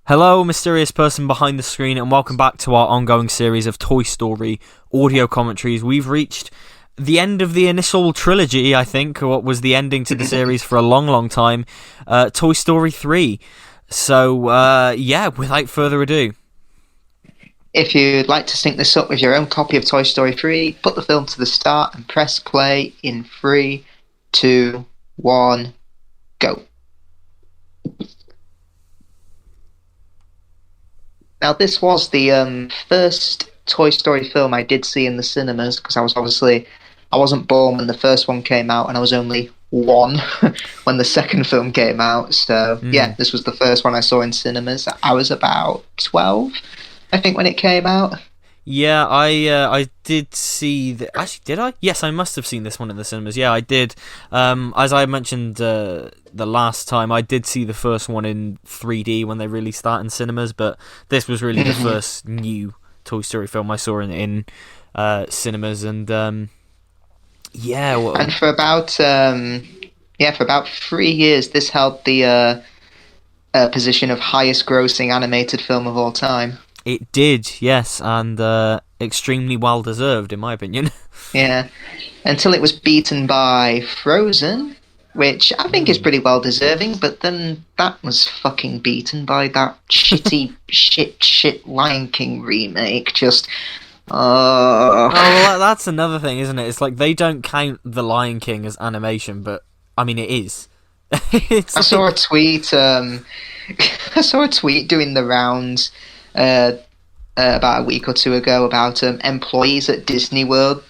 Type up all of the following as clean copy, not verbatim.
Hello, mysterious person behind the screen, and welcome back to our ongoing series of Toy Story audio commentaries. We've reached the end of the initial trilogy, I think, or what was the ending to the series for a long, long time, Toy Story 3. So, without further ado. If you'd like to sync this up with your own copy of Toy Story 3, put the film to the start and press play in 3, 2, 1, go. Now, this was the first Toy Story film I did see in the cinemas, because I wasn't born when the first one came out, and I was only 1 when the second film came out. So, this was the first one I saw in cinemas. I was about 12, I think, when it came out. Yeah, I did see... Actually, did I? Yes, I must have seen this one in the cinemas. Yeah, I did. As I mentioned the last time, I did see the first one in 3D when they released that in cinemas, but this was really the first new Toy Story film I saw in cinemas, and And for about 3 years, this held the position of highest grossing animated film of all time. It did, yes, and extremely well deserved, in my opinion. Yeah, until it was beaten by Frozen, which I think is pretty well deserving, but then that was fucking beaten by that shitty shit Lion King remake. Oh, well, that's another thing, isn't it? It's like they don't count The Lion King as animation, but I mean it is. I saw a tweet. I saw a tweet doing the rounds about a week or two ago about employees at Disney World.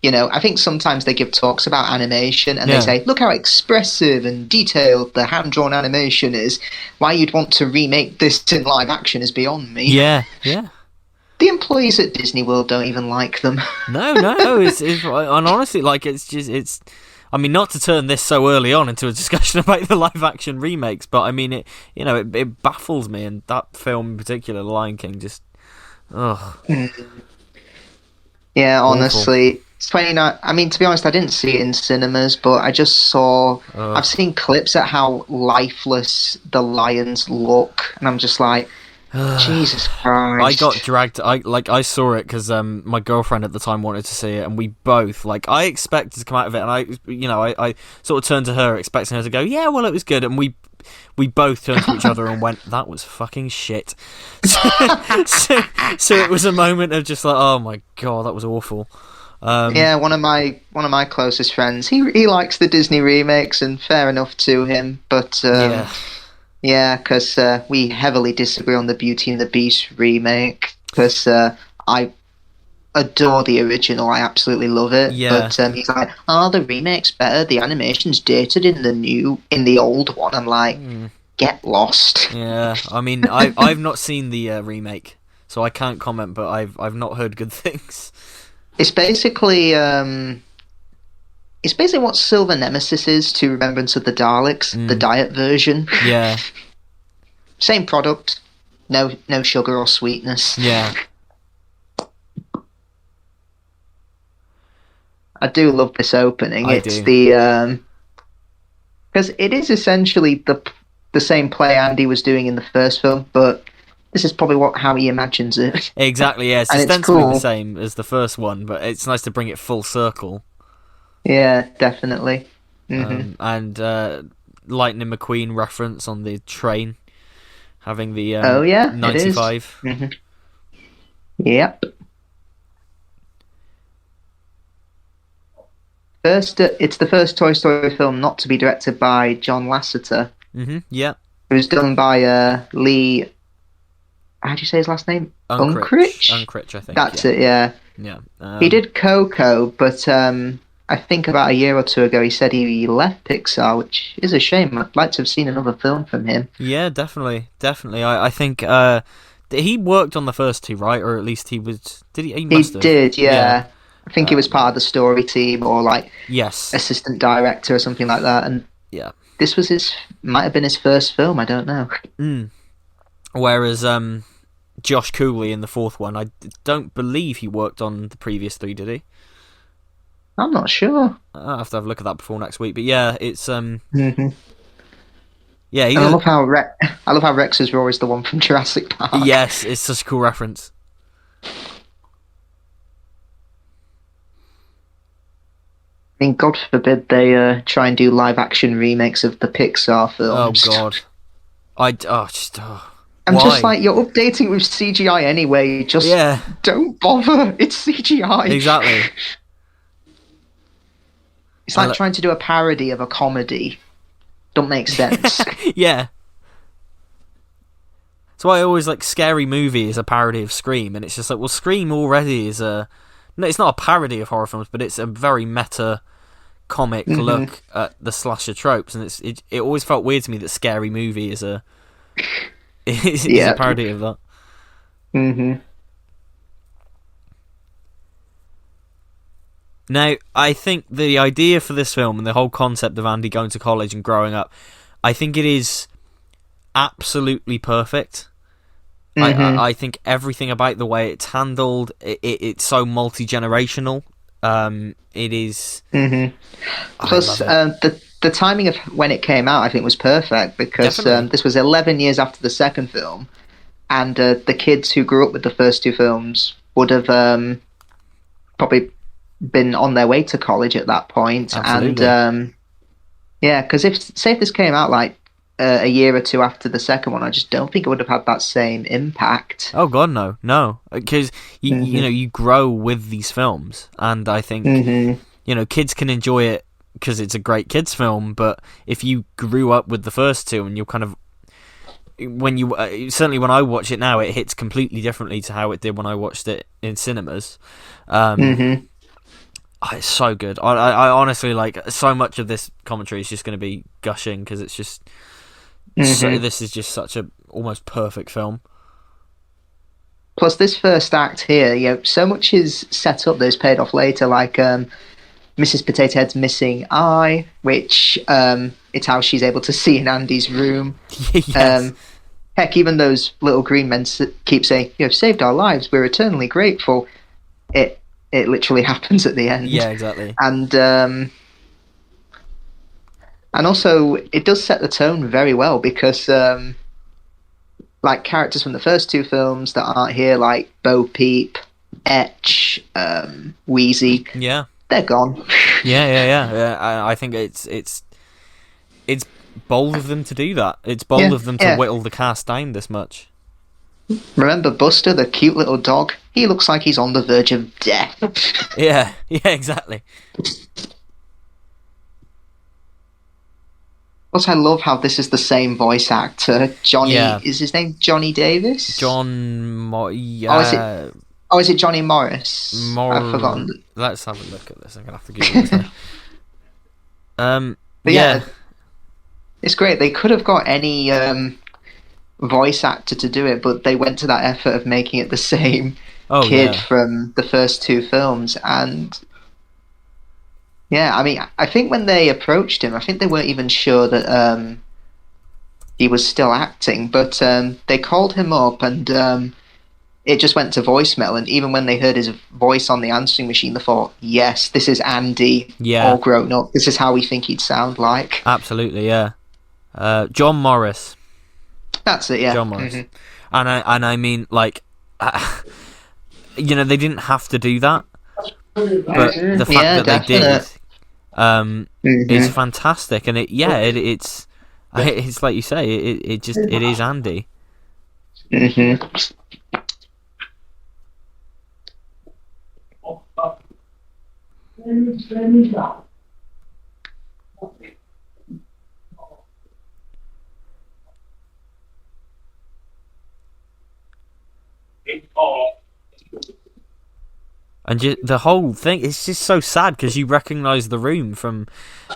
You know, I think sometimes they give talks about animation and they say, look how expressive and detailed the hand-drawn animation is. Why you'd want to remake this in live action is beyond me. Yeah. The employees at Disney World don't even like them. No, it's and honestly, like, it's. I mean, not to turn this so early on into a discussion about the live-action remakes, but I mean, it baffles me, and that film in particular, The Lion King, just, ugh. Yeah, honestly, it's 29. I mean, to be honest, I didn't see it in cinemas, but I just saw. I've seen clips at how lifeless the lions look, and I'm just like, Jesus Christ! I got dragged. I saw it because my girlfriend at the time wanted to see it, and we both I expected to come out of it, and I sort of turned to her expecting her to go, yeah, well, it was good, and we both turned to each other and went, that was fucking shit. So it was a moment of just like, oh my god, that was awful. Yeah, one of my closest friends, he likes the Disney remakes, and fair enough to him, but yeah, because we heavily disagree on the Beauty and the Beast remake, because I adore the original, I absolutely love it, but he's like, oh, the remake's better, the animation's dated in the old one. I'm like, get lost. Yeah, I mean, I've not seen the remake, so I can't comment, but I've not heard good things. It's basically what Silver Nemesis is to Remembrance of the Daleks, the diet version. Yeah. Same product, no sugar or sweetness. Yeah. I do love this opening. It's the because it is essentially the same play Andy was doing in the first film, but this is probably how he imagines it. Exactly, yeah. It's ostensibly the same as the first one, but it's nice to bring it full circle. Yeah, definitely. And Lightning McQueen reference on the train, having the 95. It is. Yep. It's the first Toy Story film not to be directed by John Lasseter. Yeah. It was done by Lee. How do you say his last name? Unkrich? Unkrich, I think. That's it, yeah. Yeah. He did Coco, but I think about a year or two ago he said he left Pixar, which is a shame. I'd like to have seen another film from him. Yeah, definitely. I think he worked on the first two, right? Or at least he was... Did he? He did, yeah. I think he was part of the story team, or yes, assistant director or something like that. And yeah, this was might have been his first film. I don't know. Whereas Josh Cooley in the fourth one, I don't believe he worked on the previous three, did he? I'm not sure. I'll have to have a look at that before next week. But yeah, it's Yeah, And I love how Rex's roar is the one from Jurassic Park. Yes, it's such a cool reference. I mean, God forbid they try and do live action remakes of the Pixar films. Oh God, I'm why? just like, you're updating with CGI anyway. Just don't bother. It's CGI. Exactly. It's like trying to do a parody of a comedy. Don't make sense. Yeah. That's why I always like Scary Movie is a parody of Scream, and it's just like, well, Scream already is no, it's not a parody of horror films, but it's a very meta comic look at the slasher tropes, and it always felt weird to me that Scary Movie is a parody of that. Mm-hmm. Now, I think the idea for this film and the whole concept of Andy going to college and growing up, I think it is absolutely perfect. I think everything about the way it's handled, it's so multi-generational. It is... Plus, the timing of when it came out, I think, was perfect, because this was 11 years after the second film, and the kids who grew up with the first two films would have probably been on their way to college at that point. Absolutely. And because if this came out like a year or two after the second one, I just don't think it would have had that same impact. Oh God, no, because you grow with these films, and I think kids can enjoy it because it's a great kids film. But if you grew up with the first two, and you're kind of certainly when I watch it now, it hits completely differently to how it did when I watched it in cinemas. It's so good. I honestly, like, so much of this commentary is just going to be gushing, because it's just this is just such a almost perfect film. Plus, this first act here, so much is set up that is paid off later, like Mrs. Potato Head's missing eye, which it's how she's able to see in Andy's room. Yes. Heck, even those little green men keep saying, "You have saved our lives. We're eternally grateful." It literally happens at the end. Yeah, exactly. And also, it does set the tone very well, because like characters from the first two films that aren't here, like Bo Peep, Etch, Wheezy, they're gone. Yeah. I think it's bold of them to do that. It's bold of them to whittle the cast down this much. Remember Buster, the cute little dog? He looks like he's on the verge of death. Yeah, exactly. Plus, I love how this is the same voice actor. Johnny, is his name Johnny Davis? Is it Johnny Morris? I've forgotten. Let's have a look at this. I'm going to have to Google this now. But yeah, it's great. They could have got any voice actor to do it, but they went to that effort of making it the same kid from the first two films. And I mean, I think when they approached him, I think they weren't even sure that he was still acting, but they called him up, and it just went to voicemail. And even when they heard his voice on the answering machine, they thought, yes, this is Andy, all grown up. This is how we think he'd sound like. Absolutely, yeah. John Morris. That's it, yeah. John Morris. And I mean, like, they didn't have to do that, but the fact that they did is fantastic. And it's like you say, it is Andy. And the whole thing, it's just so sad, because you recognise the room from...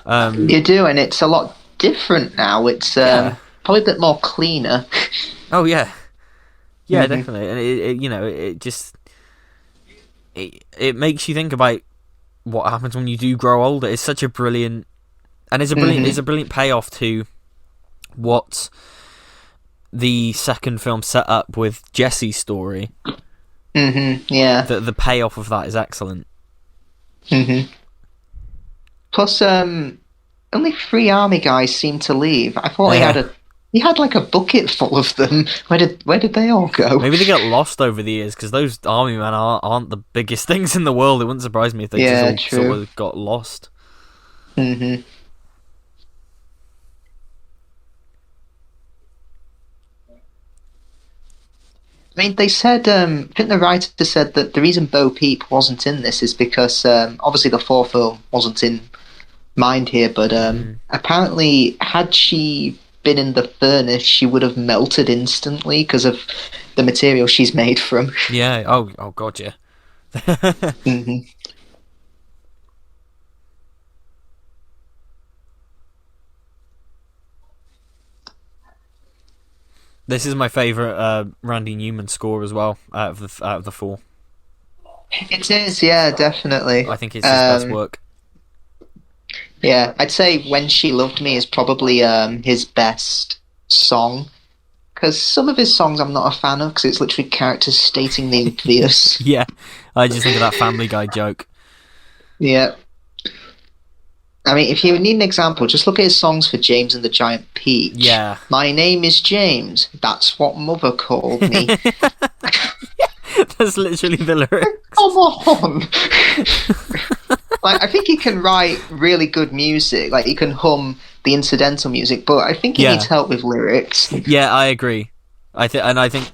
You do, and it's a lot different now. It's probably a bit more cleaner. Oh, yeah. Yeah, definitely. And it just... It makes you think about what happens when you do grow older. It's such a brilliant... And it's a brilliant payoff to what the second film set up with Jesse's story. The payoff of that is excellent. Plus, only 3 army guys seem to leave. I thought he had He had like a bucket full of them. Where did they all go? Maybe they get lost over the years because those army men aren't the biggest things in the world. It wouldn't surprise me if they just Yeah, all sort true. of got lost. Hmm. I mean, they said. I think the writer said that the reason Bo Peep wasn't in this is because obviously the fourth film wasn't in mind here, but Mm. apparently, had she been in the furnace, she would have melted instantly because of the material she's made from. Yeah. Oh God, yeah. Hmm. This is my favorite Randy Newman score as well out of the four. It is, yeah, definitely. I think it's his best work. Yeah, I'd say "When She Loved Me" is probably his best song because some of his songs I'm not a fan of because it's literally characters stating the obvious. Yeah, I just think of that Family Guy joke. Yeah. I mean, if you need an example, just look at his songs for James and the Giant Peach. Yeah, My name is James. That's what Mother called me. that's literally the Come lyrics. on! Like, I think he can write really good music. Like, he can hum the incidental music, but I think he needs Yeah, help with lyrics. yeah, I agree. I think,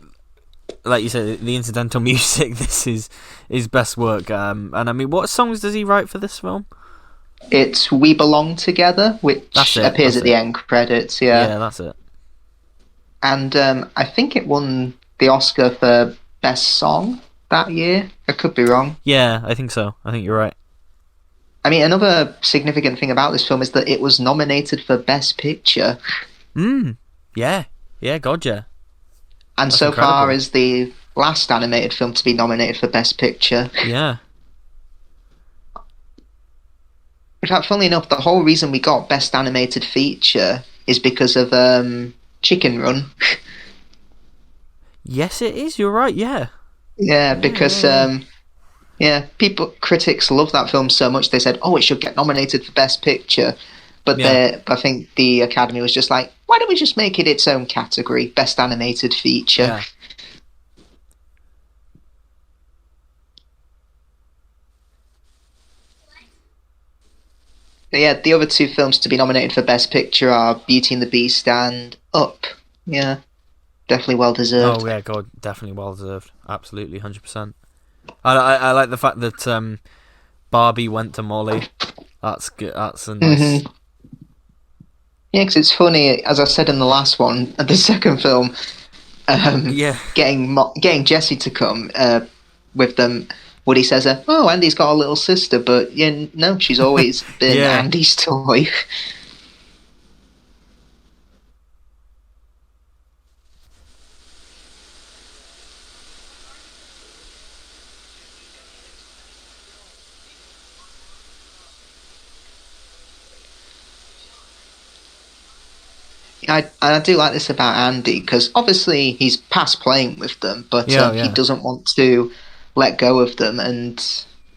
like you said, the incidental music. This is his best work. And I mean, what songs does he write for this film? It's "We Belong Together," That's which it. appears That's at the it. end credits, yeah. Yeah, that's it. And I think it won the Oscar for Best Song that year. I could be wrong. Yeah, I think so. I think you're right. I mean, another significant thing about this film is that it was nominated for Best Picture, Mm. Yeah. Yeah. God, yeah. and That's so far incredible. is the last animated film to be nominated for Best Picture. Yeah. In fact, funnily enough, the whole reason we got Best Animated Feature is because of Chicken Run. Yes, it is. You're right. Yeah. Yeah, Yeah. Yeah. because Yeah. yeah, critics love that film so much they said, "Oh, it should get nominated for Best Picture," but Yeah. I think the Academy was just like, "Why don't we just make it its own category, Best Animated Feature?" Yeah. But yeah, the other two films to be nominated for Best Picture are Beauty and the Beast and Up. Yeah, definitely well deserved. Oh yeah. God, definitely well deserved. Absolutely, 100%. I like the fact that Barbie went to Molly. That's good. That's a nice. Hmm. Yeah, because it's funny, as I said in the last one, the second film, um, Yeah. getting Jesse to come with them. Woody says, "Oh, Andy's got a little sister, but yeah, no, she's always been Yeah. Andy's toy." I do like this about Andy because obviously he's past playing with them, but Yeah. he Yeah. doesn't want to let go of them, and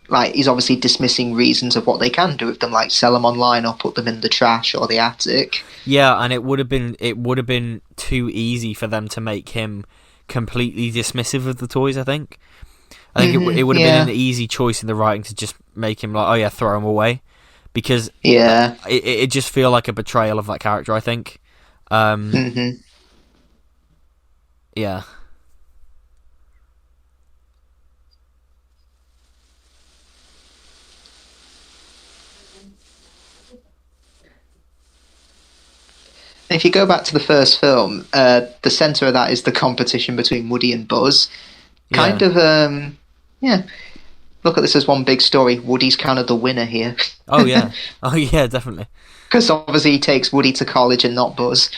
like he's obviously dismissing reasons of what they can do with them, like sell them online or put them in the trash or the attic. Yeah. And it would have been too easy for them to make him completely dismissive of the toys. I think it would have been an Yeah, easy choice in the writing to just make him like, oh yeah, throw him away, because yeah. it just feel like a betrayal of that character. I think. Um, Hmm. yeah, If you go back to the first film, the center of that is the competition between Woody and Buzz. yeah. Kind of, yeah. Look at this as one big story. Woody's kind of the winner here, Oh yeah. Oh yeah, definitely. because obviously he takes Woody to college and not Buzz.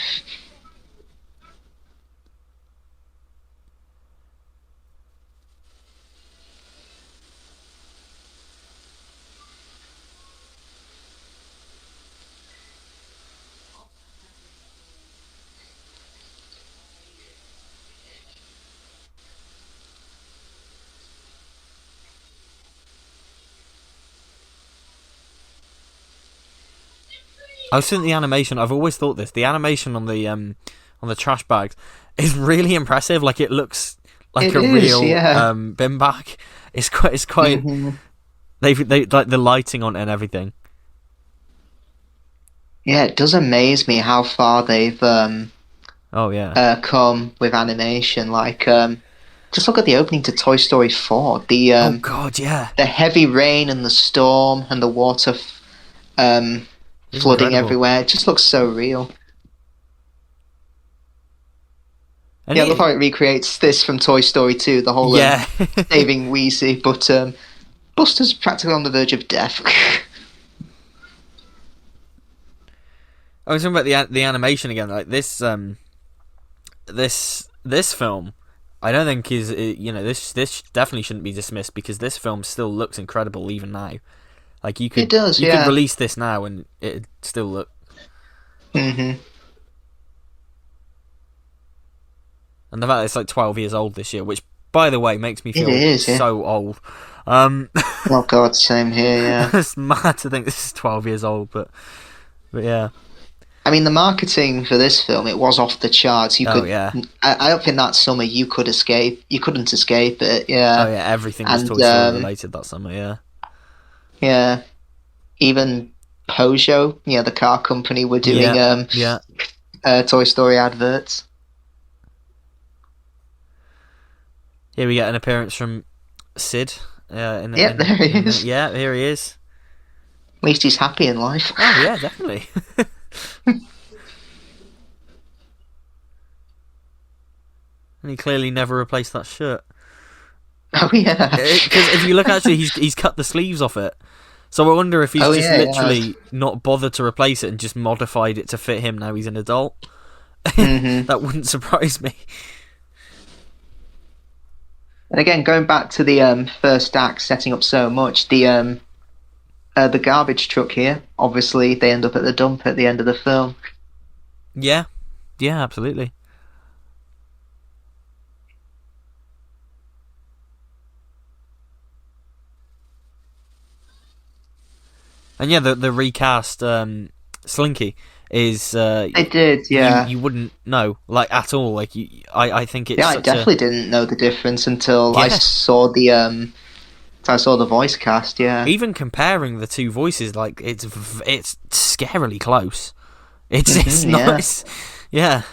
I was thinking the animation. I've always thought this. The animation on the on the trash bags is really impressive. Like it looks like It a is, real yeah. bin bag. It's quite. Hmm. They like the lighting on it and everything. Yeah, it does amaze me how far they've Oh yeah. come with animation. Like, just look at the opening to Toy Story 4. Oh god, yeah. The heavy rain and the storm and the water It's flooding incredible. everywhere. It just looks so real. And Yeah, I love how it recreates this from Toy Story 2, the whole yeah. saving Wheezy, but Buster's practically on the verge of death. I was talking about the animation again. Like this film, I don't think is this definitely shouldn't be dismissed because this film still looks incredible even now. Like It does, you could yeah. release this now and it still look. Hmm. And the fact that it's like 12 years old this year, which by the way makes me It feel is, yeah. so old. Oh God, same here, yeah. It's mad to think this is 12 years old, but yeah. I mean, the marketing for this film, it was off the charts. You Oh could, yeah. I don't think that summer you couldn't escape it, Oh yeah. yeah. Everything was And Toy Story related that summer. Yeah. yeah, even Peugeot, yeah, the car company, were doing Yeah. Yeah. Toy Story adverts. Here we get an appearance from Sid. Yeah, there he is. Yeah, here he is. At least he's happy in life. Oh yeah, definitely. And he clearly never replaced that shirt. Oh yeah. Because if you look, actually, he's cut the sleeves off it. So I wonder if he's Oh, just yeah, literally not bothered to replace it and just modified it to fit him now he's an adult. Hmm. That wouldn't surprise me. And again, going back to the first act, setting up so much, the garbage truck here. Obviously, they end up at the dump at the end of the film. Yeah. Yeah, absolutely. And yeah, the recast Slinky is They did, yeah. you wouldn't know like at all. Like I think it's Yeah, I such definitely didn't know the difference until I Yeah. saw the voice cast. Yeah. even comparing the two voices, like it's scarily close. It's Mhm, yeah. nice. Yeah.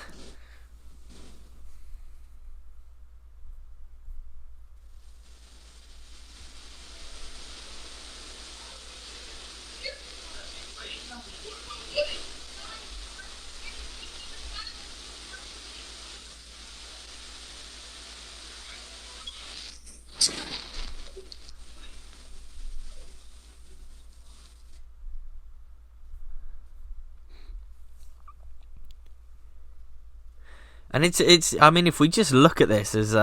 And it's I mean, if we just look at this as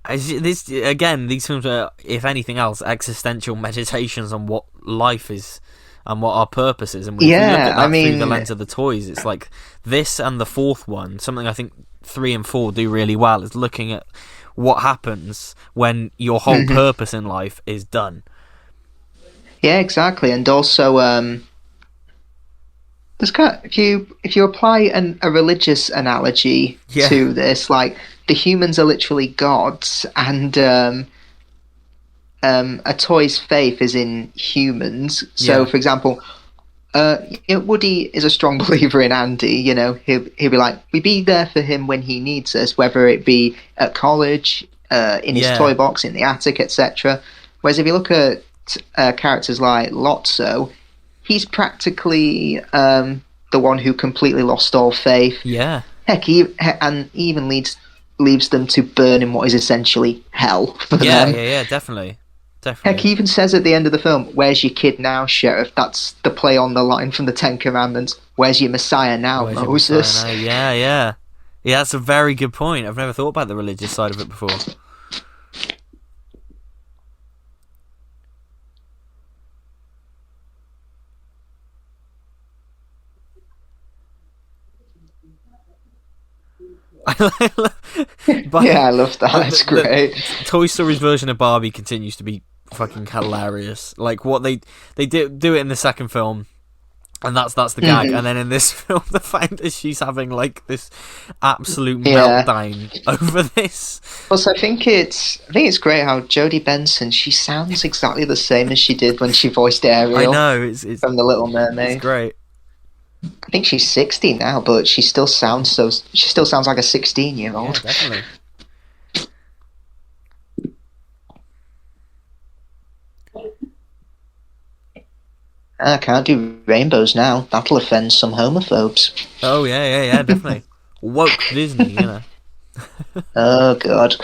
this again, these films are, if anything else, existential meditations on what life is and what our purpose is. And if we look Yeah, at that I through the mean, lens of the toys, it's like this and the fourth one, something I think 3 and 4 do really well, is looking at what happens when your whole mhm. purpose in life is done. Yeah, exactly. And also, if you apply a religious analogy Yeah, to this, like the humans are literally gods, and a toy's faith is in humans. So, yeah, for example, Woody is a strong believer in Andy. You know, he'll be like, we be there for him when he needs us, whether it be at college, in his yeah, toy box, in the attic, etc. Whereas if you look at characters like Lotso, he's practically the one who completely lost all faith. yeah, Heck, and even leaves them to burn in what is essentially hell for yeah, them. yeah, yeah, definitely, Heck, definitely. he even says at the end of the film, "Where's your kid now, Sheriff?" That's the play on the line from the Ten Commandments. Where's your Messiah now, Where's your Messiah Moses? now? Yeah, yeah. Yeah, that's a very good point. I've never thought about the religious side of it before. But Yeah, I love that. It's great. Toy Story's version of Barbie continues to be fucking hilarious. Like what they do it in the second film. And that's the gag. And then in this film, the fact that she's having like this absolute Yeah. meltdown over this. Plus, I think it's great how Jodie Benson, she sounds exactly the same as she did when she voiced I Ariel know it's from The Little Mermaid. great. I think she's 60 now, but she still sounds like a 16-year-old. Yeah, definitely. I can't do rainbows now. That'll offend some homophobes. Oh yeah, definitely. Woke Disney, you know. Oh god.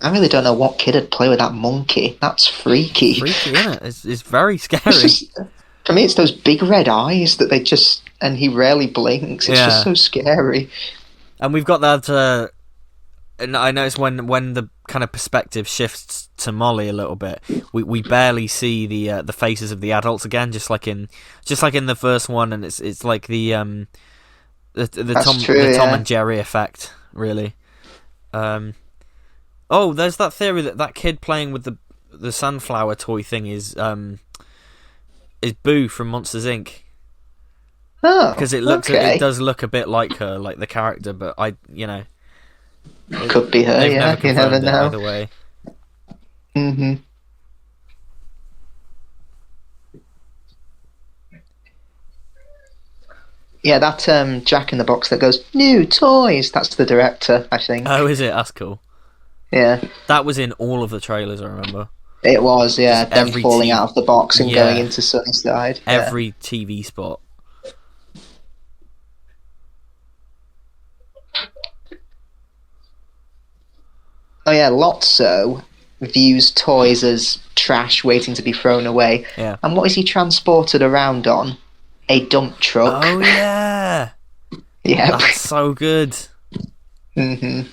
I really don't know what kid would play with that monkey. That's freaky. Freaky, isn't it? It's very scary. It's just, for me, it's those big red eyes that and he rarely blinks. It's just so scary. And we've got that. And I noticed when the kind of perspective shifts to Molly a little bit, we barely see the faces of the adults again, just like in the first one, and it's like the Tom and Jerry effect, really. Oh, there's that theory that kid playing with the sunflower toy thing is Boo from Monsters Inc. Oh, because it does look a bit like her, like the character, but could be her. Yeah, you never know. Either way. Mhm. Yeah, that Jack in the Box that goes new toys. That's the director, I think. Oh, is it? That's cool. Yeah, that was in all of the trailers. I remember. It was, yeah. Them falling out of the box and going into Sunnyside. Yeah. Every TV spot. Oh yeah, Lotso views toys as trash waiting to be thrown away. Yeah. And what is he transported around on? A dump truck. Oh yeah. Yeah. That's so good. Mhm.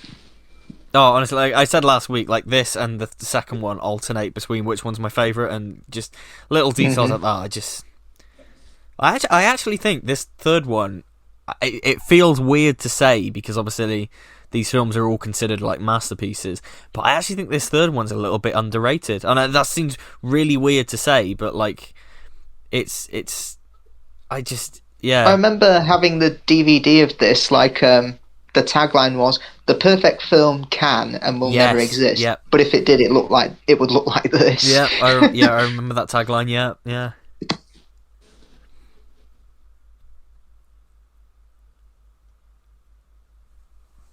Oh, honestly, like I said last week, like this and the second one alternate between which one's my favourite, and just little details like that. I actually think this third one, it feels weird to say because obviously these films are all considered like masterpieces, but I actually think this third one's a little bit underrated. And that seems really weird to say, but like, I remember having the DVD of this, like, the tagline was, "The perfect film can and will never exist. Yep. But if it did, it would look like this." Yeah, I remember that tagline, yeah.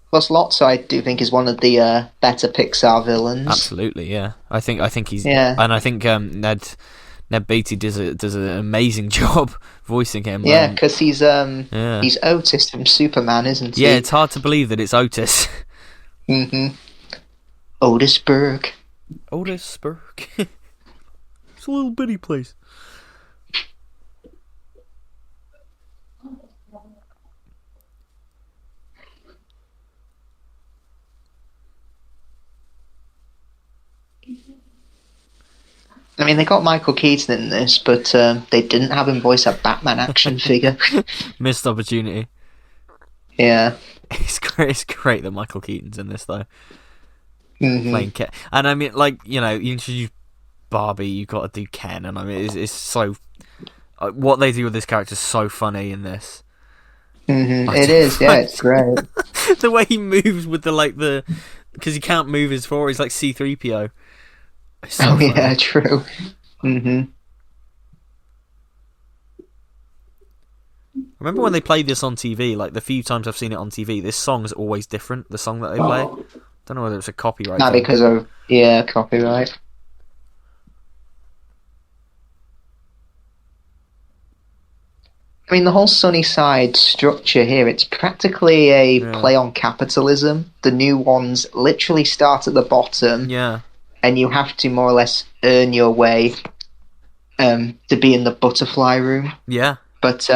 Plus, Lotso, I do think, is one of the better Pixar villains. Absolutely, yeah. I think he's... Yeah. And I think Ned Beatty does an amazing job voicing him. Yeah, because he's Otis from Superman, isn't he? Yeah, it's hard to believe that it's Otis. Mm-hmm. Otisburg. It's a little bitty place. I mean, they got Michael Keaton in this, but they didn't have him voice a Batman action figure. Missed opportunity. Yeah. It's great that Michael Keaton's in this, though. Mm-hmm. Playing Ken. And I mean, like, you introduce Barbie, you got to do Ken, and I mean, it's so... what they do with this character is so funny in this. Mm-hmm. It is, yeah, it's great. The way he moves with the because he can't move his forehead, he's like C-3PO. So funny. Yeah, true. Mm-hmm. Remember when they played this on TV? Like the few times I've seen it on TV, this song is always different. The song that they play. Don't know whether it's a copyright. Not thing. Because of copyright. I mean, the whole Sunnyside structure here, it's practically a play on capitalism. The new ones literally start at the bottom. Yeah. And you have to more or less earn your way to be in the butterfly room. Yeah. But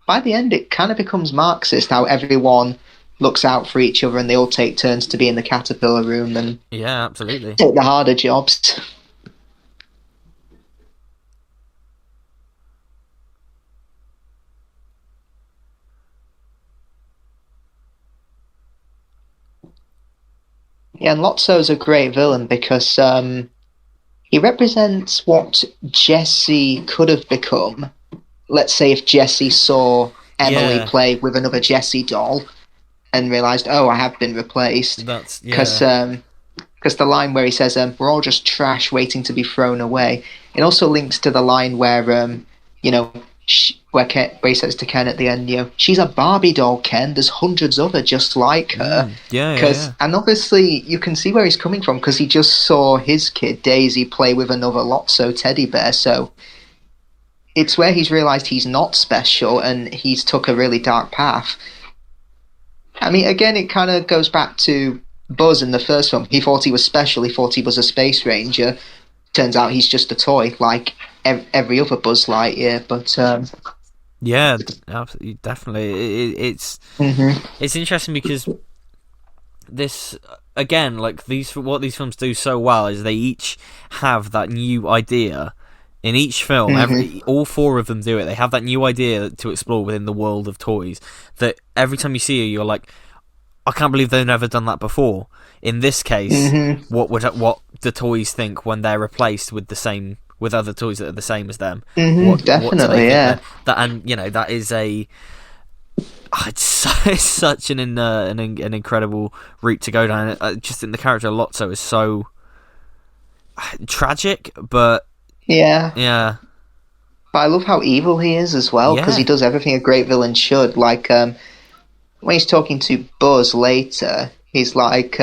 by the end, it kind of becomes Marxist, how everyone looks out for each other and they all take turns to be in the caterpillar room and absolutely take the harder jobs. Yeah, and Lotso's a great villain because he represents what Jesse could have become. Let's say if Jesse saw Emily Yeah, play with another Jesse doll and realized, oh, I have been replaced. that's Because yeah, the line where he says, we're all just trash waiting to be thrown away, it also links to the line where, you know, where he says to Ken at the end, she's a Barbie doll, Ken. There's hundreds of her just like her. yeah, yeah, yeah. And obviously you can see where he's coming from because he just saw his kid Daisy play with another Lotso teddy bear. So it's where he's realised he's not special and he's took a really dark path. I mean, again, it kind of goes back to Buzz in the first film. He thought he was special. He thought he was a space ranger. Turns out he's just a toy, like every other Buzz Lightyear. But Yeah, absolutely, definitely. It's it's interesting because this again, like what these films do so well is they each have that new idea in each film. All four of them do it. They have that new idea to explore within the world of toys. That every time you see it, you're like, I can't believe they've never done that before. In this case, what the toys think when they're replaced with other toys that are the same as them? Definitely, yeah. That is it's such an incredible route to go down. I just think the character Lotso is so tragic, but yeah. But I love how evil he is as well because he does everything a great villain should. Like when he's talking to Buzz later, he's like,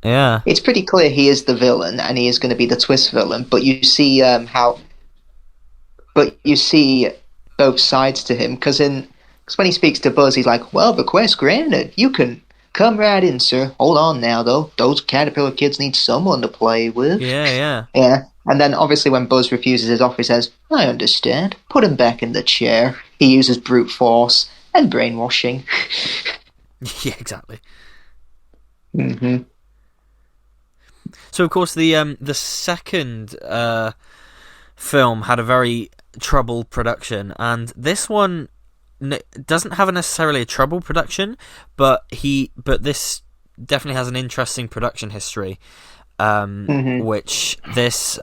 it's pretty clear he is the villain and he is going to be the twist villain. But you see both sides to him because when he speaks to Buzz, he's like, "Well, request granted. You can come right in, sir. Hold on now, though. Those caterpillar kids need someone to play with." Yeah. And then obviously when Buzz refuses his offer, he says, "I understand. Put him back in the chair." He uses brute force and brainwashing. Yeah, exactly. So of course the second film had a very troubled production, and this one doesn't have necessarily a troubled production, but this definitely has an interesting production history. Which this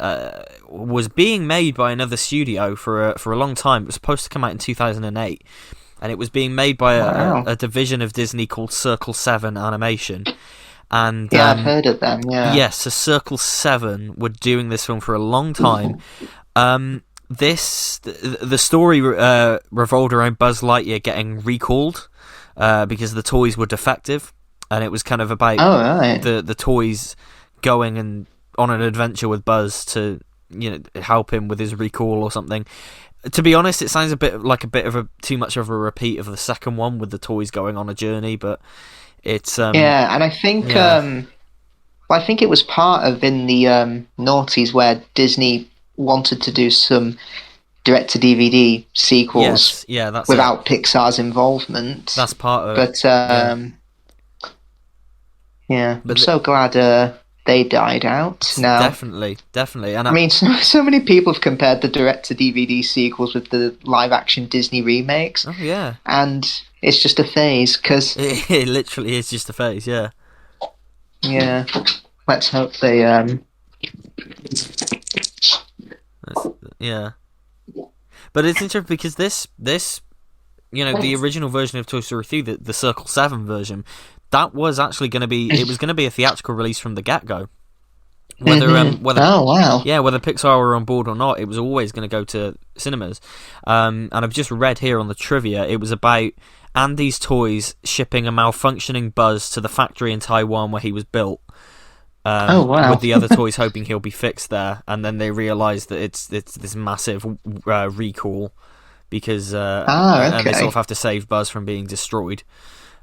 was being made by another studio for a long time. It was supposed to come out in 2008, and it was being made by a division of Disney called Circle 7 Animation. And I've heard of them. Yeah. Yes, so Circle 7 were doing this film for a long time. The story revolved around Buzz Lightyear getting recalled because the toys were defective, and it was kind of about the toys going and on an adventure with Buzz to help him with his recall or something. To be honest, it sounds a bit of too much of a repeat of the second one with the toys going on a journey, but it's and I think I think it was part of in the noughties where Disney wanted to do some direct-to-DVD sequels without Pixar's involvement. That's part of it. But I'm so glad they died out now. Definitely. And I mean, so many people have compared the direct-to-DVD sequels with the live-action Disney remakes. Oh, yeah. And it's just a phase, because... It literally is just a phase, yeah. Yeah. Let's hope they... Yeah. But it's interesting because this the original version of Toy Story 3, the Circle 7 version, that was actually going to be... It was going to be a theatrical release from the get-go. Whether whether Pixar were on board or not, it was always going to go to cinemas. And I've just read here on the trivia, it was about Andy's toys shipping a malfunctioning Buzz to the factory in Taiwan where he was built. With the other toys hoping he'll be fixed there, and then they realise that it's this massive recall because and they sort of have to save Buzz from being destroyed.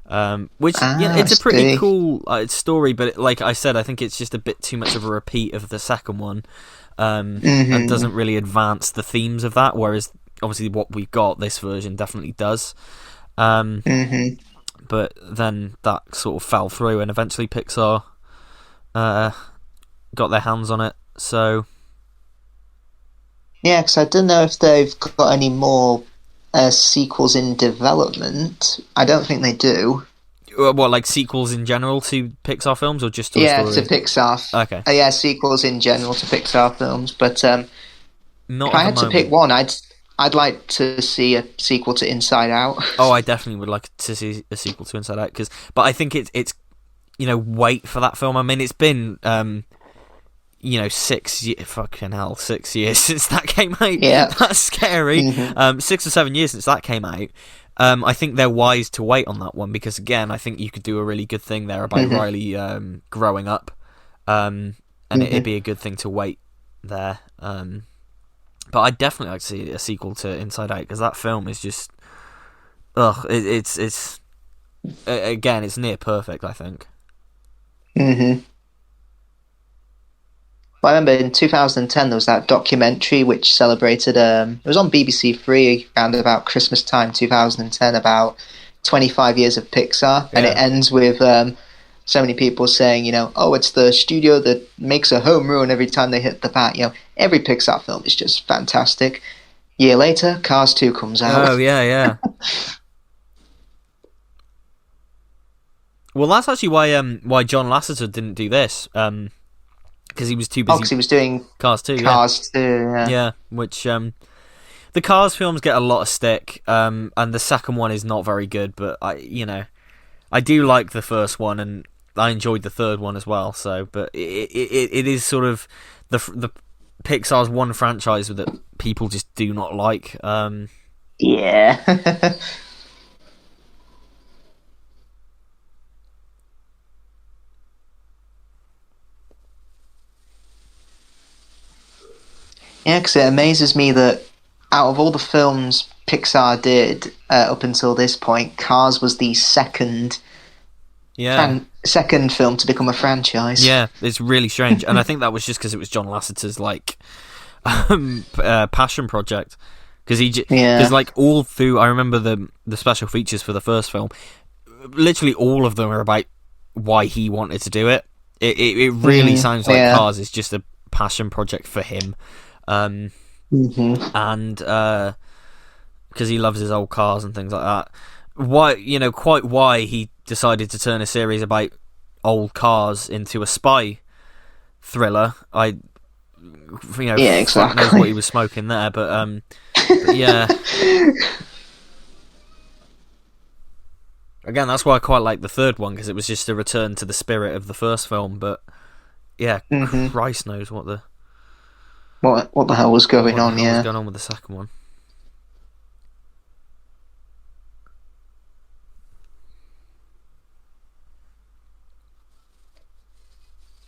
It's a pretty cool story, but like I said, I think it's just a bit too much of a repeat of the second one, and doesn't really advance the themes of that. Whereas obviously what we've got, this version definitely does. But then that sort of fell through, and eventually Pixar got their hands on it. So yeah, because I don't know if they've got any more sequels in development. I don't think they do. What, like sequels in general to Pixar films, or just Toy Yeah, Story? to Pixar. Okay. Yeah, sequels in general to Pixar films. But Not if at I the had to pick moment. one, I'd like to see a sequel to Inside Out. Oh, I definitely would like to see a sequel to Inside Out, but I think it's wait for that film. I mean, it's been 6 years since that came out. Yeah. That's scary. 6 or 7 years since that came out. I think they're wise to wait on that one because, again, I think you could do a really good thing there about Riley growing up, and it'd be a good thing to wait there. But I'd definitely like to see a sequel to Inside Out because that film is just, it's again, it's near perfect, I think. Well, I remember in 2010 there was that documentary which celebrated. It was on BBC Three around about Christmas time, 2010, about 25 years of Pixar, and it ends with so many people saying, oh, it's the studio that makes a home run every time they hit the bat. Every Pixar film is just fantastic. Year later, Cars 2 comes out. Oh yeah. Well, that's actually why John Lasseter didn't do this. Because he was too busy. Because he was doing Cars 2. Cars 2, yeah. Yeah, which the Cars films get a lot of stick, and the second one is not very good. But I do like the first one, and I enjoyed the third one as well. So, but it is sort of the Pixar's one franchise that people just do not like. Yeah. Yeah, because it amazes me that out of all the films Pixar did up until this point, Cars was the second film to become a franchise. Yeah, it's really strange, and I think that was just because it was John Lasseter's passion project. Because all through, I remember the special features for the first film. Literally, all of them are about why he wanted to do it. It really sounds like Cars is just a passion project for him. And because he loves his old cars and things like that. Why he decided to turn a series about old cars into a spy thriller. Exactly. Fuck knows what he was smoking there, but yeah. Again, that's why I quite like the third one, because it was just a return to the spirit of the first film. But yeah, Christ knows what the hell was going on. What was going on with the second one?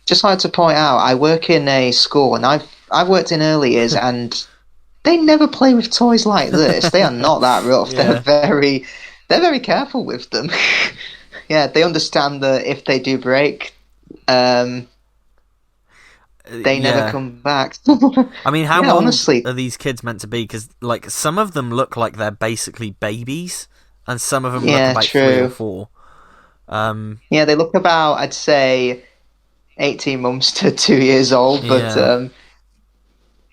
Just like to point out, I work in a school, and I've worked in early years, and they never play with toys like this. They are not that rough. Yeah. They're very careful with them. Yeah, they understand that if they do break, they never come back. I mean, how old honestly are these kids meant to be? Because some of them look like they're basically babies, and some of them look about 3 or 4. Yeah, they look about, I'd say, 18 months to 2 years old. But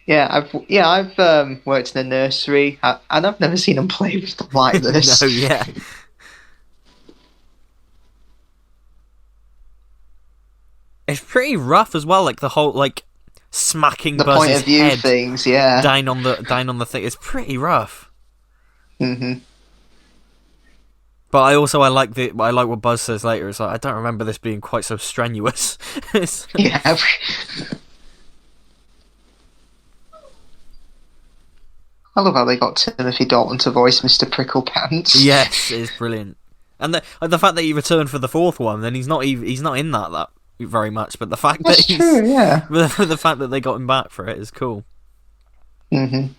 I've worked in a nursery, and I've never seen them play with them like this. No, yeah. It's pretty rough as well, the whole smacking the Buzz's point of view head things, yeah, down on the thing. It's pretty rough. But I like what Buzz says later. It's I don't remember this being quite so strenuous. Yeah. I love how they got Timothy Dalton to voice Mr. Pricklepants. Yes, it's brilliant. And the fact that he returned for the fourth one, then he's not in that very much. But the fact That's true, yeah. The fact that they got him back for it is cool. And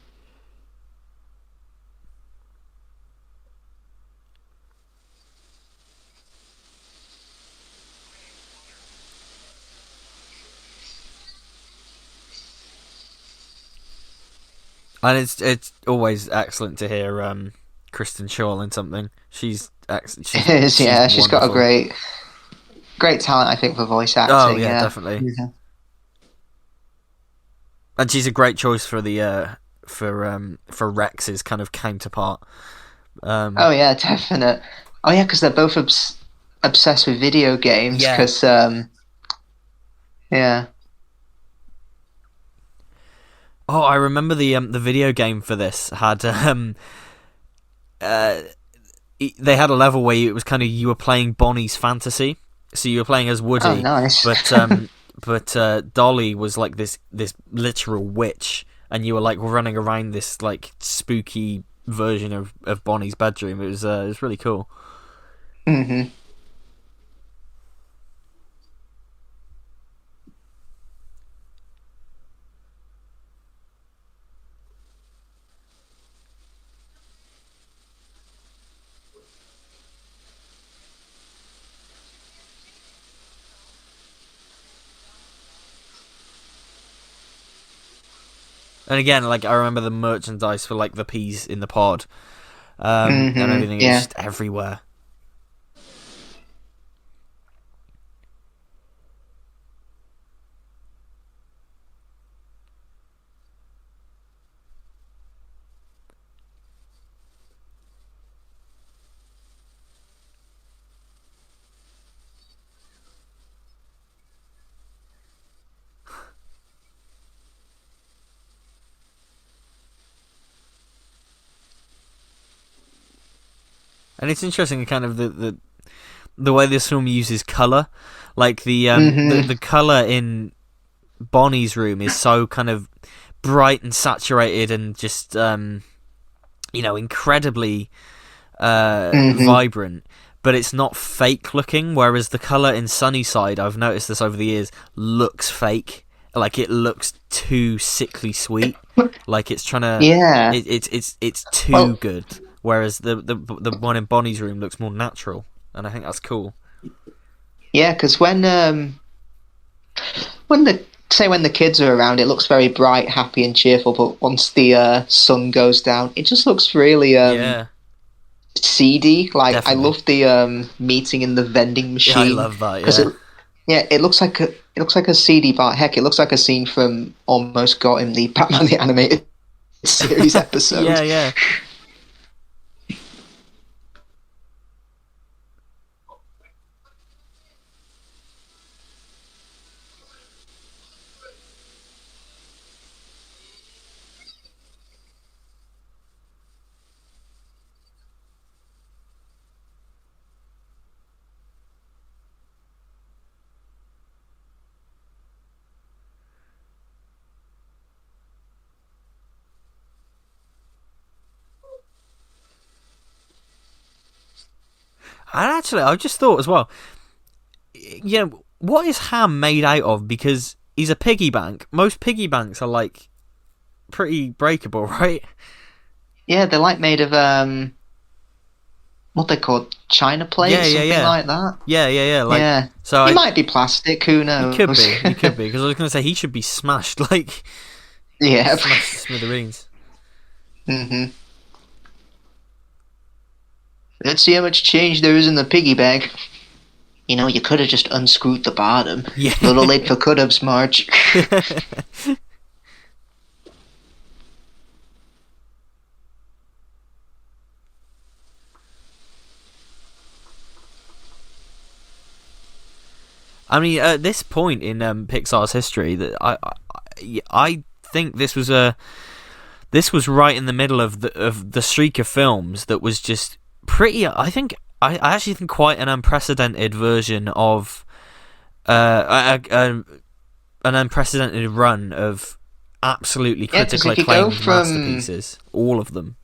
it's always excellent to hear Kristen Shaw in something. She's excellent. She's got a great talent, I think, for voice acting. Oh yeah, definitely. Yeah. And she's a great choice for the for Rex's kind of counterpart. Oh yeah, definite. Oh yeah, because they're both obsessed with video games Yeah. because yeah. Oh, I remember the video game for this had uh they had a level where it was kind of you were playing Bonnie's fantasy, so you were playing as Oh, Woody, nice. but Dolly was like this literal witch, and you were like running around this like spooky version of Bonnie's bedroom. It was really cool. hmm And again, like I remember the merchandise for like the peas in the pod, and everything is Yeah. just everywhere. And it's interesting, kind of the way this film uses color, like the color in Bonnie's room is so kind of bright and saturated and just incredibly vibrant, but it's not fake looking. Whereas the color in Sunnyside, I've noticed this over the years, looks fake. Like it looks too sickly sweet. Like it's trying to. Yeah. It's too Well, good. Whereas the one in Bonnie's room looks more natural, and I think that's cool. yeah, because when the kids are around, it looks very bright, happy, and cheerful. But once the sun goes down, it just looks really Yeah, seedy. Like I definitely. love the meeting in the vending Yeah, I machine love that. because Yeah. it looks like a seedy part. Heck, it looks like a scene from Almost Got Him, the Batman the Animated Series episode. Yeah, yeah. And actually, I just thought as well, what is Ham made out of? Because he's a piggy bank. Most piggy banks are like pretty breakable, right? Yeah, they're like made of what they called China Yeah, plates, yeah, something yeah, like that. yeah. Like, Yeah, so he I might be plastic. Who he knows? could be, because I was going to say he should be smashed, like Yeah. smashed to smithereens. hmm Let's see how much change there is in the piggy bank. You know, you could have just unscrewed the bottom. Yeah. A little late for could-haves, March. I mean, at this point in Pixar's history, that I think this was right in the middle of the streak of films that was just pretty. I actually think quite an unprecedented version of an unprecedented run of absolutely Yeah, because critically if you go acclaimed from masterpieces, all of them.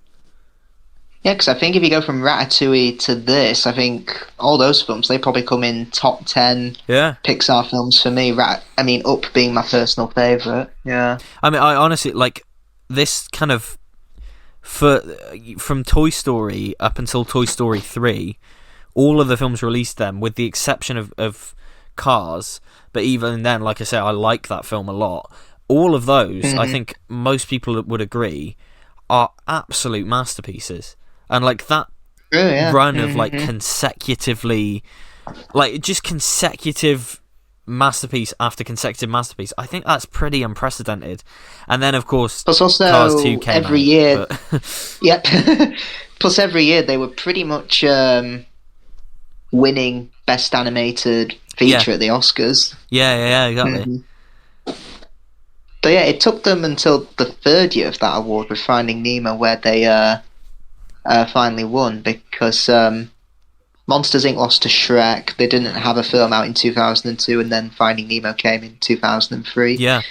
yeah, because I think if you go from Ratatouille to this, I think all those films they probably come in top 10 Yeah. Pixar films for me. I mean, Up being my personal favorite. Yeah. I mean, I honestly like this kind of from Toy Story up until Toy Story 3, all of the films released them, with the exception of Cars. But even then, like I said, I like that film a lot. All of those, I think most people would agree, are absolute masterpieces. And like that Oh, yeah. run of like consecutively, like just consecutive masterpiece after consecutive masterpiece, I think that's pretty unprecedented. And then of course Plus also Cars 2 came every out, year, but yep. Plus every year they were pretty much winning Best Animated Yeah, Feature at the Oscars. yeah, exactly. Hmm. But yeah, it took them until the third year of that award with Finding Nemo, where they finally won because Monsters Inc. lost to Shrek. They didn't have a film out in 2002, and then Finding Nemo came in 2003. Yeah,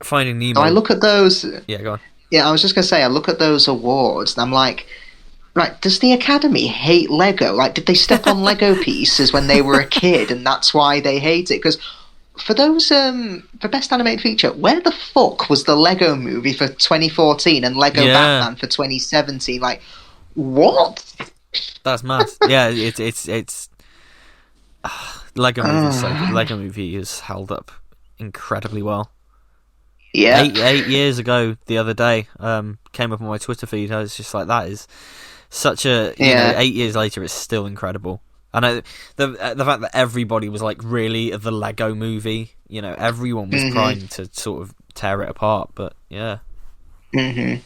Finding So I Nemo. look at those. Yeah, go on. Yeah, I was just gonna say, I look at those awards, and I'm like, right, does the Academy hate Lego? Like, did they step on Lego pieces when they were a kid, and that's why they hate it? Because for those for Best Animated Feature, where the fuck was the Lego Movie for 2014 and Lego Yeah, Batman for 2017? Like, what? that's mad. Yeah, it's Lego Movie is so good. Uh, Lego Movie is held up incredibly well. yep. 8 years ago, the other day, came up on my Twitter feed. I was just like, that is such a Yeah. 8 years later, it's still incredible. And the fact that everybody was like really the Lego Movie, everyone was Hmm. primed to sort of tear it apart. But yeah, Hmm.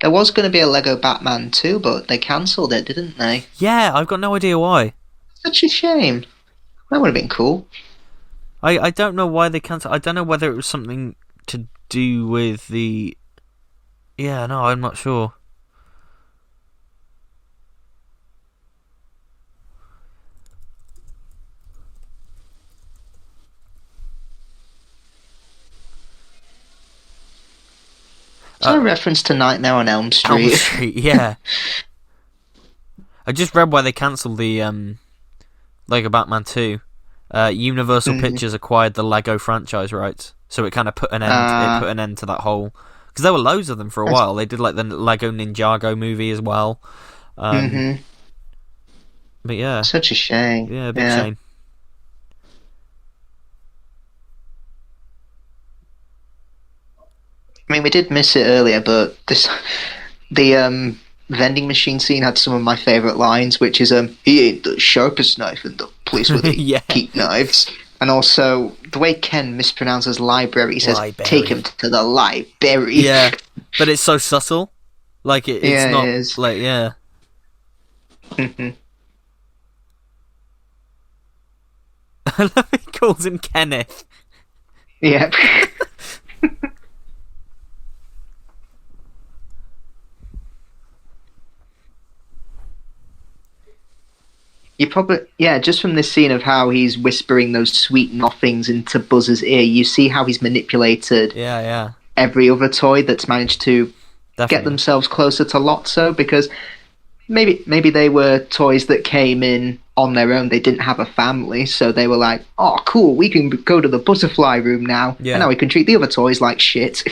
There was going to be a Lego Batman too, but they cancelled it, didn't they? yeah, I've got no idea why. Such a shame. That would have been cool. I don't know why they cancelled. I don't know whether it was something to do with the. Yeah, no, I'm not sure. Is that a reference to Nightmare on Elm Elm Street? Street, yeah. I just read why they cancelled the Lego Batman 2. Universal Mhm. Pictures acquired the Lego franchise rights, so it kind of put an end. It Ah, put an end to that whole because there were loads of them for a while. They did like the Lego Ninjago movie as well. Um, hmm. but yeah, Such a shame. yeah, big Yeah. shame. I mean, we did miss it earlier, but the vending machine scene had some of my favourite lines, which is he ain't the sharpest knife in the place where they Yeah, keep knives. And also the way Ken mispronounces library, he says, take him Library. to the library. Yeah, but it's so subtle. Like it's Yeah, it not is. like yeah. Mhm. I love he calls him Kenneth. Yeah. You probably, yeah, just from this scene of how he's whispering those sweet nothings into Buzz's ear, you see how he's manipulated Yeah, yeah, every other toy that's managed to get definitely. themselves closer to Lotso, because maybe they were toys that came in on their own. They didn't have a family, so they were like, "Oh, cool, we can go to the butterfly room now, and Yeah. now we can treat the other toys like shit."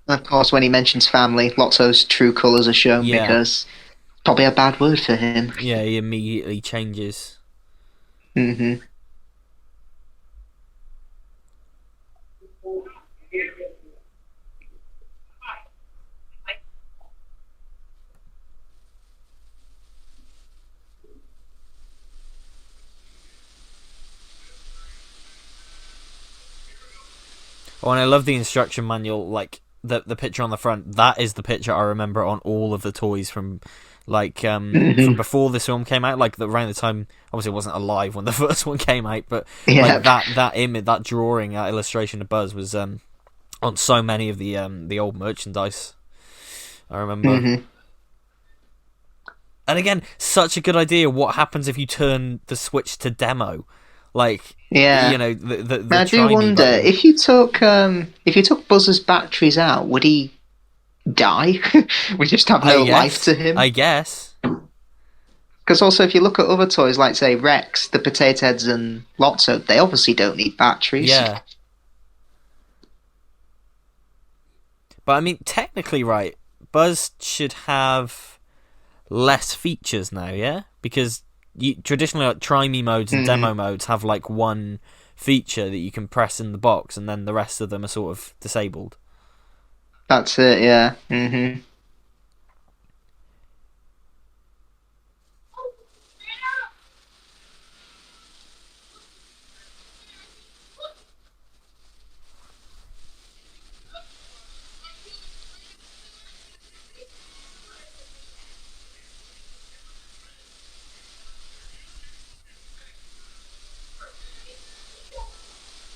And of course, when he mentions family, Lotso's true colours are shown Yeah, because probably a bad word for him. yeah. He immediately changes. Hmm. Oh, and I love the instruction manual. Like the picture on the front. That is the picture I remember on all of the toys from, like from Hmm. before this film came out. Like around the time, obviously, I wasn't alive when the first one came out, but like Yeah. that image, that drawing, that illustration of Buzz was on so many of the old merchandise. I remember. Hmm. And again, such a good idea. What happens if you turn the switch to demo? Like, Yeah. the Now, I do try me wonder button. if you took Buzz's batteries out, would he die? We just have I no life guess. to him. I guess. Because also, if you look at other toys like, say, Rex, the Potato Heads, and Lotso, they obviously don't need batteries. Yeah. But I mean, technically, right, Buzz should have less features now, yeah? Because traditionally, like, try me modes and Hmm. demo modes have like one feature that you can press in the box, and then the rest of them are sort of disabled. That's it. Yeah. Hmm.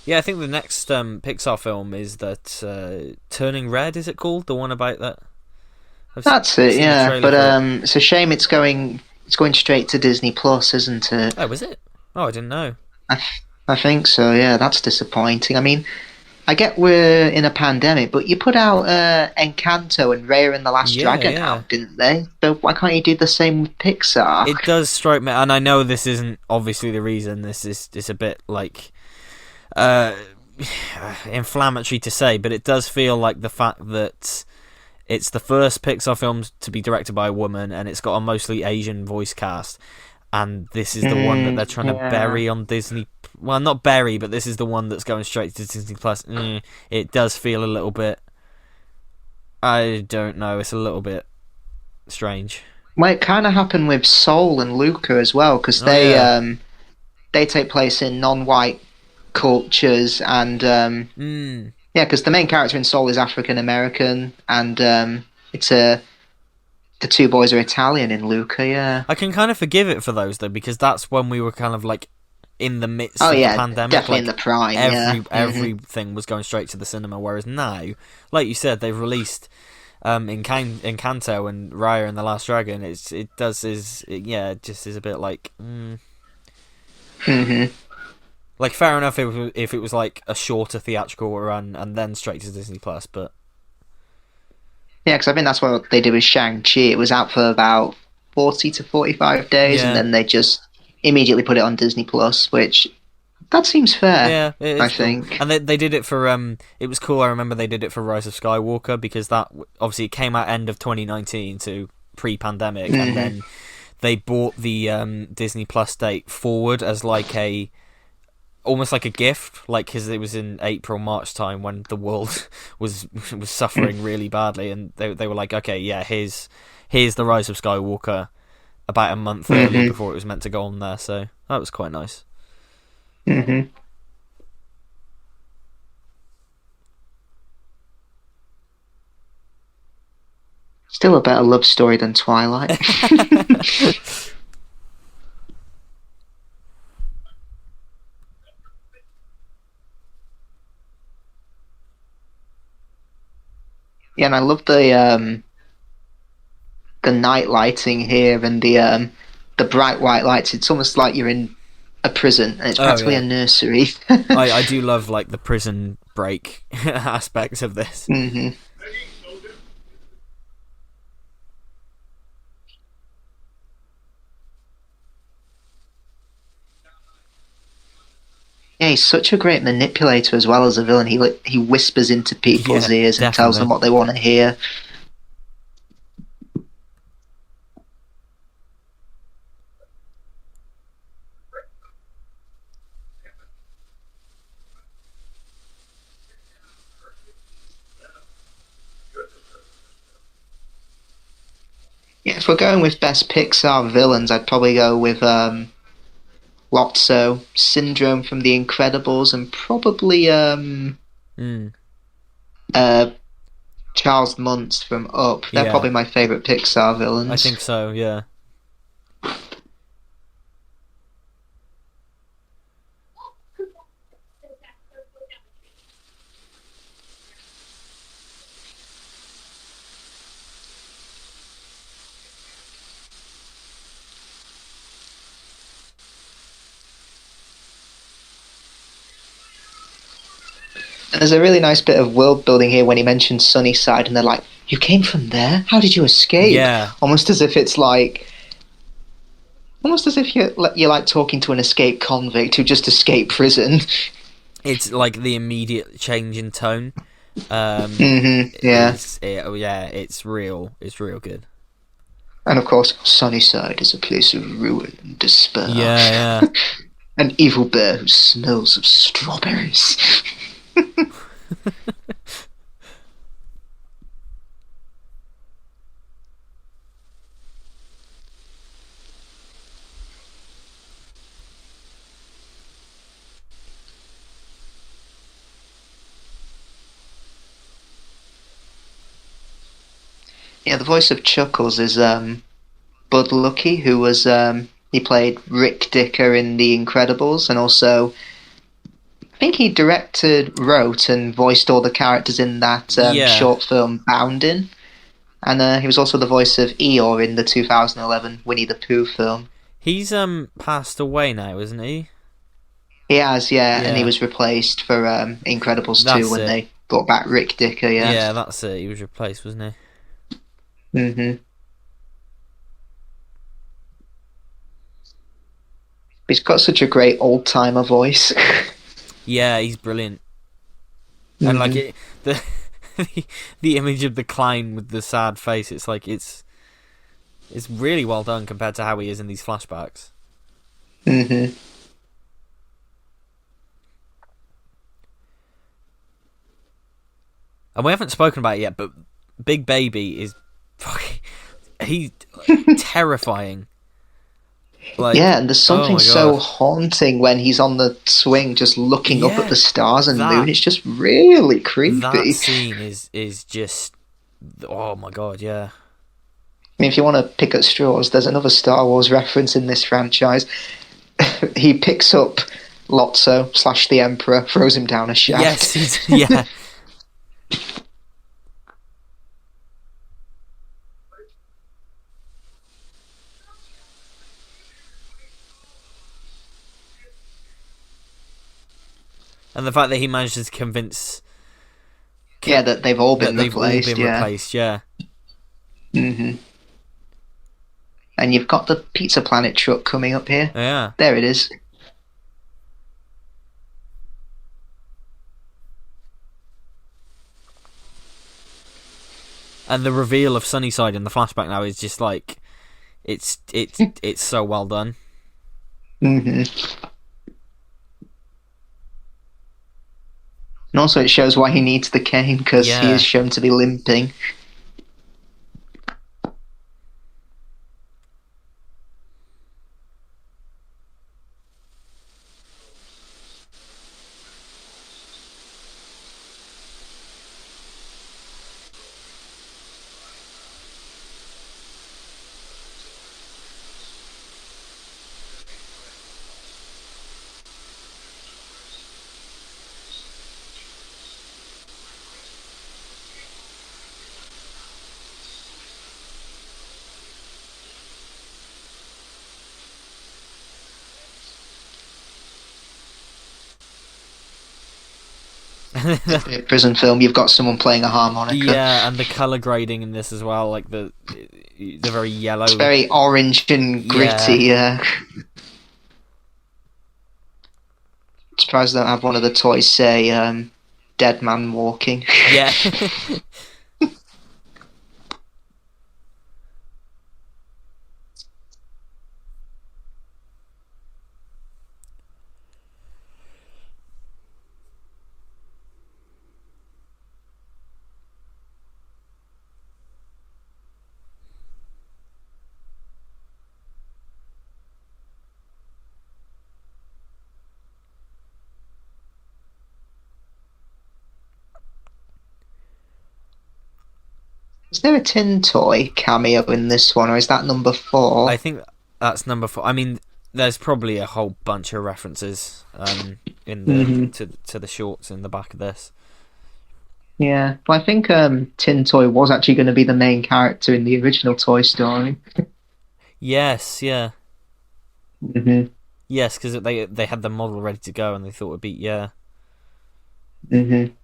Yeah, I think the next Pixar film is that Turning Red. Is it called the one about that? That's it, seen the yeah. trailer But for it. it's a shame it's going straight to Disney Plus, isn't it? Oh, was it? Oh, I didn't know. I think so. Yeah, that's disappointing. I mean, I get we're in a pandemic, but you put out Encanto and Raya and the Last Yeah, Dragon yeah. out, didn't they? So why can't you do the same with Pixar? It does strike me, and I know this isn't obviously the reason. This is it's a bit like uh, inflammatory to say, but it does feel like the fact that it's the first Pixar film to be directed by a woman, and it's got a mostly Asian voice cast, and this is the one that they're trying to Yeah. bury on Disney. Well, not bury, but this is the one that's going straight to Disney Plus. It does feel a little bit. I don't know. It's a little bit strange. Well, it kind of happened with Soul and Luca as well, because Oh yeah. they take place in non-white cultures, and Mm. yeah, because the main character in Soul is African American, and it's a the two boys are Italian in Luca. Yeah. I can kind of forgive it for those though, because that's when we were kind of like in the midst Oh of the yeah, pandemic. definitely in Like the prime. Yeah. everything was going straight to the cinema. Whereas now, like you said, they've released Encanto and Raya and the Last Dragon. It just is a bit like. Hmm. Like fair enough if it was like a shorter theatrical run and then straight to Disney Plus, but Yeah, because I think that's what they did with Shang-Chi. It was out for about 40 to 45 days, and yeah, then they just immediately put it on Disney Plus, which that seems fair, yeah, it I is cool. think. And they did it for it was cool. I remember they did it for Rise of Skywalker because that obviously it came out end of 2019 to pre-pandemic, and Hmm. then they brought the Disney Plus date forward as like a almost like a gift, like because it was in April March time when the world was suffering really badly, and they were like, okay, yeah, here's the Rise of Skywalker about a month early Hmm. before it was meant to go on there, so that was quite nice. Hmm. Still a better love story than Twilight. Yeah, and I love the night lighting here and the bright white lights. It's almost like you're in a prison, and it's Oh practically a yeah, nursery. I do love like the prison break aspects of this. Hmm. Yeah, he's such a great manipulator as well as a villain. He whispers into people's Yeah, ears and tells them definitely. what they want to hear. Yeah, if we're going with best Pixar villains, I'd probably go with Lotso, Syndrome from The Incredibles, and probably Mm, uh, Charles Muntz from Up. They're yeah, probably my favourite Pixar I villains. think so. Yeah. And there's a really nice bit of world building here when he mentions Sunnyside, and they're like, "You came from there? How did you escape?" Yeah, Almost as if it's like, almost as if you're like talking to an escaped convict who just escaped prison. it's like the immediate change in tone. Yeah. Yeah, it's real good. And of course, Sunnyside is a place of ruin and despair. Yeah, yeah. An evil bear who smells of strawberries. Yeah, the voice of Chuckles is Bud Lucky, who was he played Rick Dicker in The Incredibles, and also I think he directed, wrote, and voiced all the characters in that Yeah, short film Boundin'. And he was also the voice of Eeyore in the 2011 Winnie the Pooh film. he's passed away now, isn't he? He has, yeah, and he Yeah, was replaced for Incredibles 2 that's when it. they brought back Rick Dicker, yeah. Yeah, that's it. He was replaced, wasn't he? hmm He's got such a great old timer voice. Yeah, he's brilliant. And like hmm the the image of the clown with the sad face, it's like it's really well done compared to how he is in these flashbacks. hmm And we haven't spoken about it yet, but Big Baby is fucking he's terrifying. Like, Yeah, and there's oh something my so god, haunting when he's on the swing just looking up at yeah, the stars and moon. that It's just really that creepy. scene is just oh my god, yeah. I mean, if you want to pick at straws, there's another Star Wars reference in this franchise. He picks up Lotso slash the Emperor, throws him down a Yes, shaft. he's yeah. And the fact that he manages to convince Yeah, that they've all that been they've all replaced, been yeah. replaced, yeah. hmm And you've got the Pizza Planet truck coming up here. Yeah. There it is. And the reveal of Sunnyside in the flashback now is just like it's so well done. hmm And also, it shows why he needs the cane because he is Yeah. shown to be limping. A prison film, you've got someone playing a harmonica. Yeah, and the color grading in this as well, like the very yellow. It's very orange and Yeah. gritty. Surprised I don't have one of the toys say "Dead Man Walking." Yeah. Is there a Tin Toy cameo in this one, or is that number 4? I think that's number 4. I mean, there's probably a whole bunch of references in the hmm to the shorts in the back of this. Yeah, well, I think Tin Toy was actually going to be the main character in the original Toy Story. Yes, yeah. hmm Yes, because they had the model ready to go and they thought it'd be yeah. hmm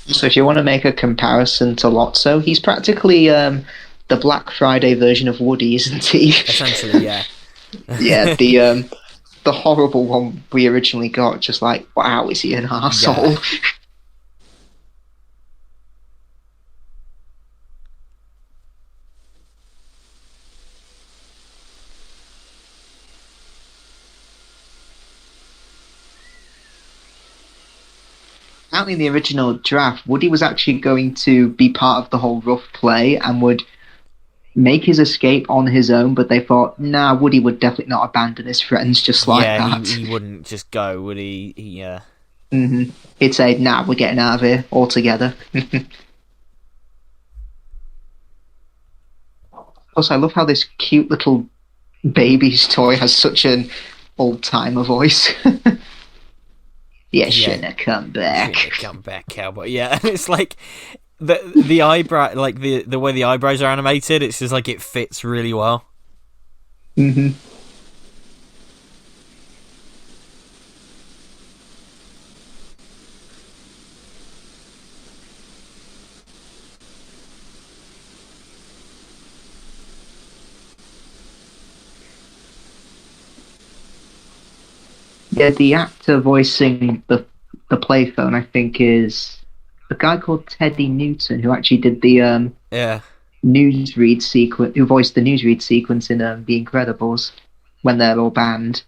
So if you want to make a comparison to Lotso, he's practically the Black Friday version of Woody, isn't he? Essentially, yeah. Yeah, the horrible one we originally got. Just like, wow, is he an Yeah. asshole? apparently in the original draft, Woody was actually going to be part of the whole rough play and would make his escape on his own, but they thought, nah, Woody would definitely not abandon his friends just like Yeah, that. he wouldn't just go, would he? He'd say, nah, we're getting out of here altogether. Also, I love how this cute little baby's toy has such an old-timer voice. Shouldn't have come back. Shouldn't have come back, cowboy. Yeah, and it's like the eyebrow, like the way the eyebrows are animated, it's just like it fits really well. Mm-hmm. Yeah, the actor voicing the playphone, I think, is a guy called Teddy Newton, who actually did the Yeah. newsread sequence, who voiced the newsread sequence in The Incredibles when they're all banned.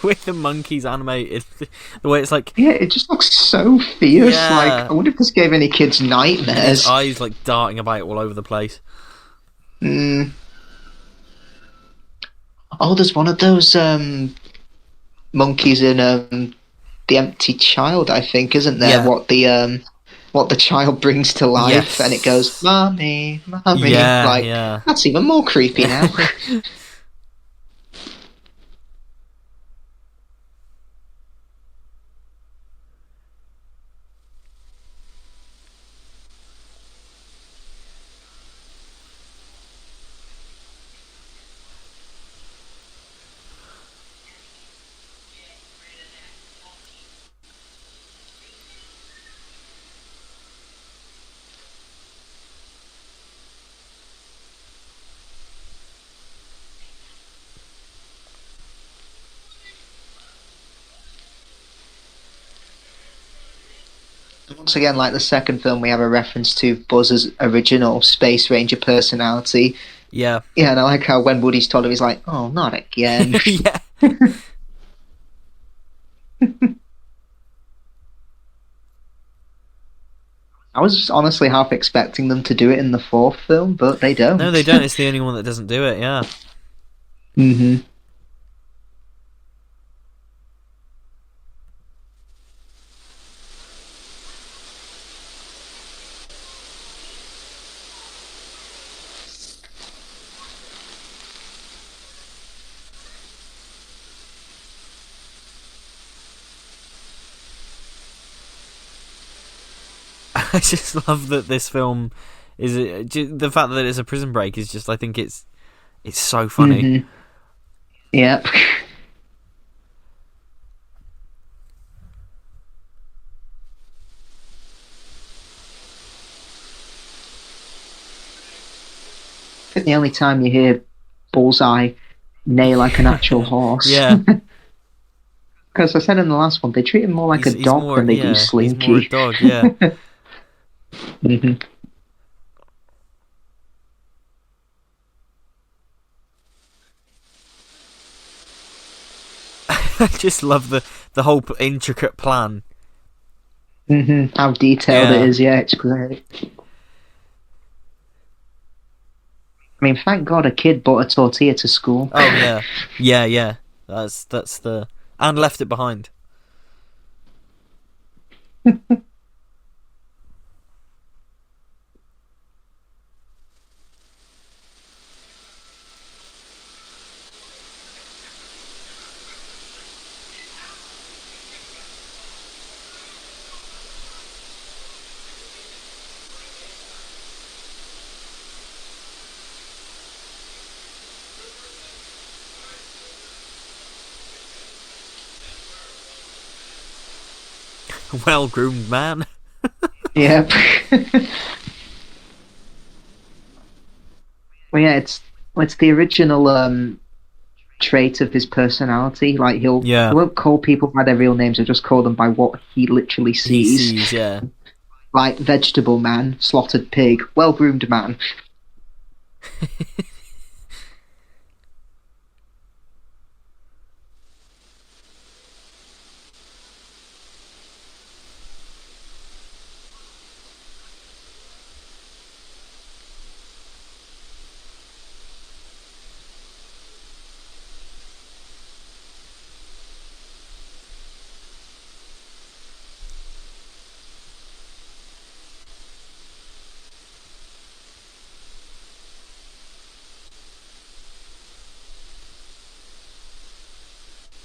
With the monkeys animated, the way it's like, Yeah, it just looks so fierce. Yeah. Like, I wonder if this gave any kids his nightmares. eyes like darting about all over the place. Oh, there's one of those monkeys in The Empty Child, I think, isn't there? Yeah. What the child brings to life, Yes. and it goes, "Mommy, mommy." Yeah, Like, yeah. that's even more creepy now. Once again, like the second film, we have a reference to Buzz's original Space Ranger personality. Yeah. Yeah, and I like how when Woody's told him, he's like, "Oh, not again." Yeah. I was honestly half expecting them to do it in the fourth film, but they don't. No, they don't. It's the only one that doesn't do it. Yeah. Mm-hmm. I just love that this film is the fact that it's a prison break is just, I think it's so funny. Mm-hmm. Yep. I think the only time you hear Bullseye neigh like an actual horse. Yeah. Because I said in the last one, they treat him more like a dog than they do Slinky. He's more a dog, yeah. Mm-hmm. I just love the whole intricate plan. Mm-hmm. How detailed it is, yeah, it's great. I mean, thank God a kid bought a tortilla to school. Oh yeah, yeah. That's the and left it behind. Well-groomed man. Yep. Well, yeah, it's the original trait of his personality. Like he Yeah, won't call people by their real names; he'll just call them by what he literally he sees. sees. Yeah. Like vegetable man, slaughtered pig, well groomed man.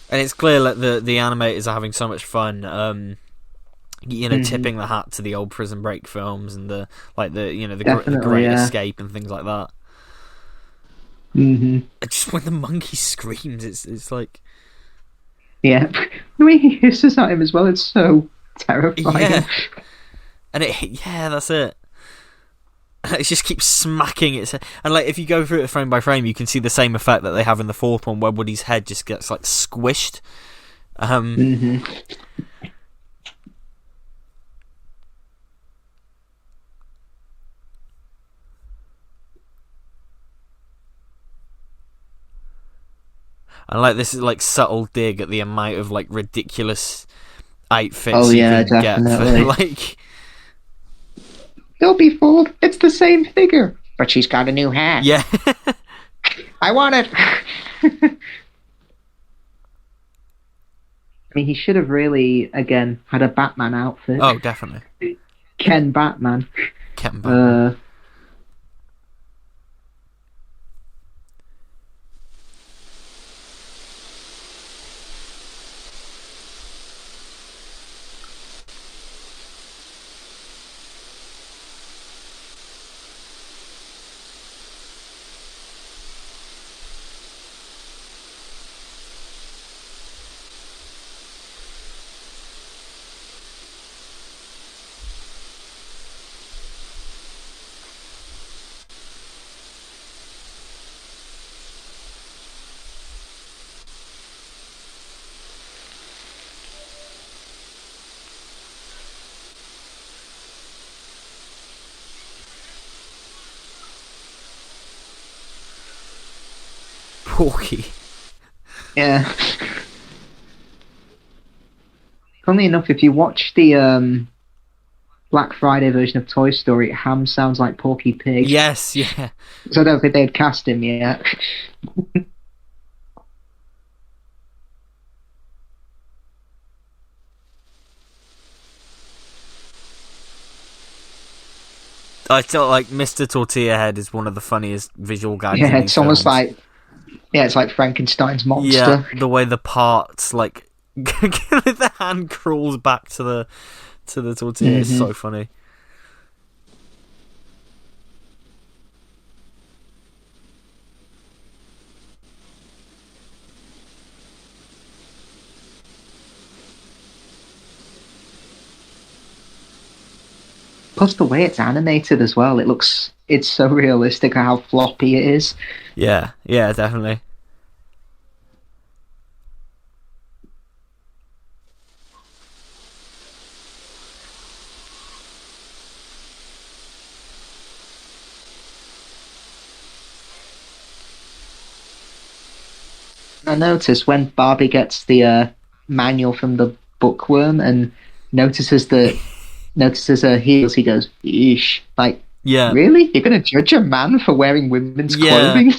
And it's clear that the animators are having so much fun. Hmm. Tipping the hat to the old Prison Break films and the Definitely, Great yeah. Escape and things like that. Hmm. And just when the monkey screams, it's like Yeah. The way he hisses at him as well, it's so terrifying. yeah, and yeah, that's it. It just keeps smacking its head. And like if you go through it frame by frame, you can see the same effect that they have in the fourth one, where Woody's head just gets like squished. Um, Hmm. and like this is like subtle dig at the amount of like ridiculous Oh outfits you yeah, can get for definitely. like Don't be fooled. It's the same figure, but she's got a new hat. yeah. I want it. I mean, he should have really, again, had a Batman outfit. Oh, definitely. Ken Batman. Captain Batman. Uh, Porky. yeah. Funnily enough, if you watch the Black Friday version of Toy Story, Ham sounds like Porky Pig. Yes, yeah. So I don't think they'd cast him yet. I thought like Mr. Tortilla Head is one of the funniest visual gags in Yeah, these it's almost films. like it's like Frankenstein's Yeah, monster. the way the parts like the hand crawls back to the tortilla is Hmm. so funny. Plus the way it's animated as well, it's so realistic how floppy it is. Yeah, yeah, definitely. I noticed when Barbie gets the manual from the bookworm and notices her heels, he goes, "Eesh!" Like, Yeah, really? You're gonna judge a man for wearing women's yeah. clothing?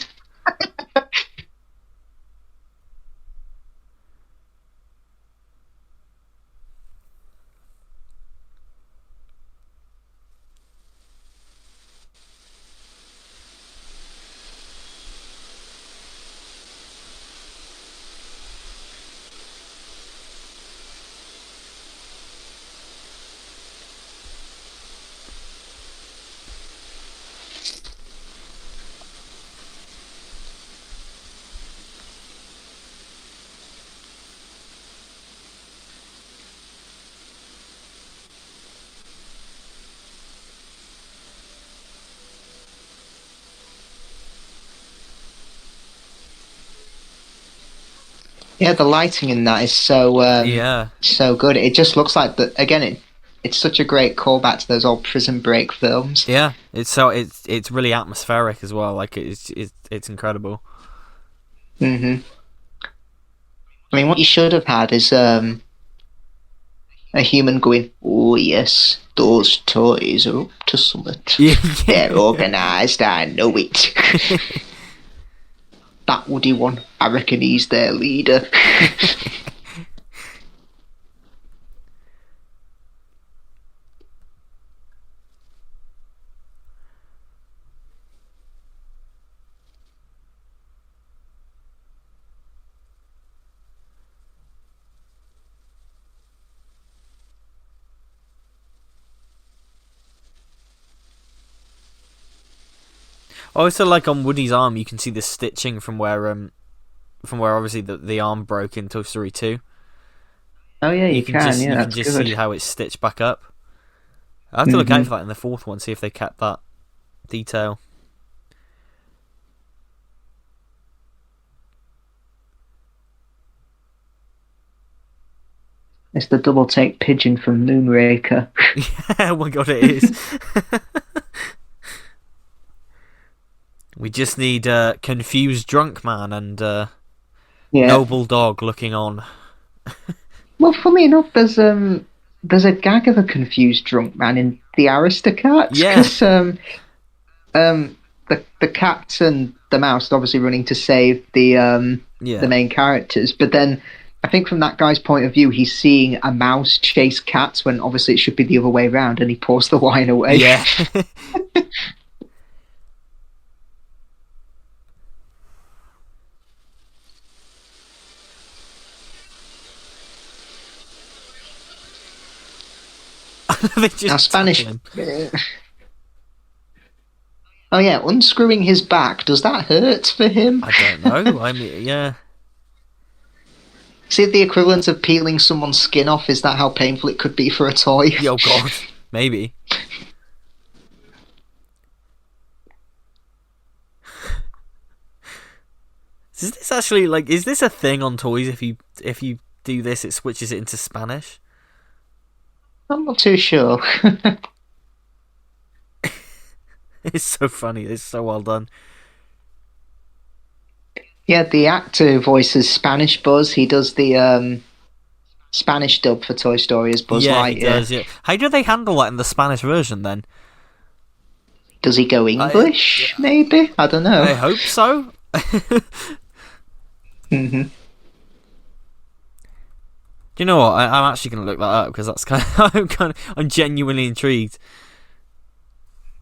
Yeah, the lighting in that is so Yeah, so good. It just looks like that again. It's such a great callback to those old Prison Break films. yeah. It's really atmospheric as well. Like it's incredible. Hmm. I mean, what you should have had is a human going, "Oh yes, those toys are up to something. Yeah, They're yeah. organised. I know it." That Woody one, I reckon he's their leader. Also, like on Woody's arm, you can see the stitching from where obviously the arm broke in Toy Story 2. Oh yeah, you can. Yeah, You can that's just see good. how it's stitched back up. I have to look out Hmm. for that in the fourth one, see if they kept that detail. It's the double take pigeon from Moonraker. Oh my god, it is. We just need confused drunk man and Yeah. noble dog looking on. Well, funny enough, there's a gag of a confused drunk man in the Aristocats Yeah, because the cat and the mouse are obviously running to save the yeah, main characters, but then I think from that guy's point of view, he's seeing a mouse chase cats when obviously it should be the other way around, and he pours the wine away. yeah. They Now, just tackle Spanish. him. Oh yeah, unscrewing his back, does that hurt for him? I don't know. I mean, yeah. Is it the equivalent of peeling someone's skin off? Is that how painful it could be for a toy? Yo, God, maybe. Is this actually like? Is this a thing on toys? If you do this, it switches it into Spanish. I'm not too sure. It's so funny. It's so well done. Yeah, the actor who voices Spanish Buzz, he does the Spanish dub for Toy Story as Buzz Yeah, he Lightyear. does. Yeah. How do they handle that in the Spanish version then? Does he go I English? Maybe? I don't know. I hope so. Hmm. Do you know what? I'm actually going to look that up because that's I'm genuinely intrigued.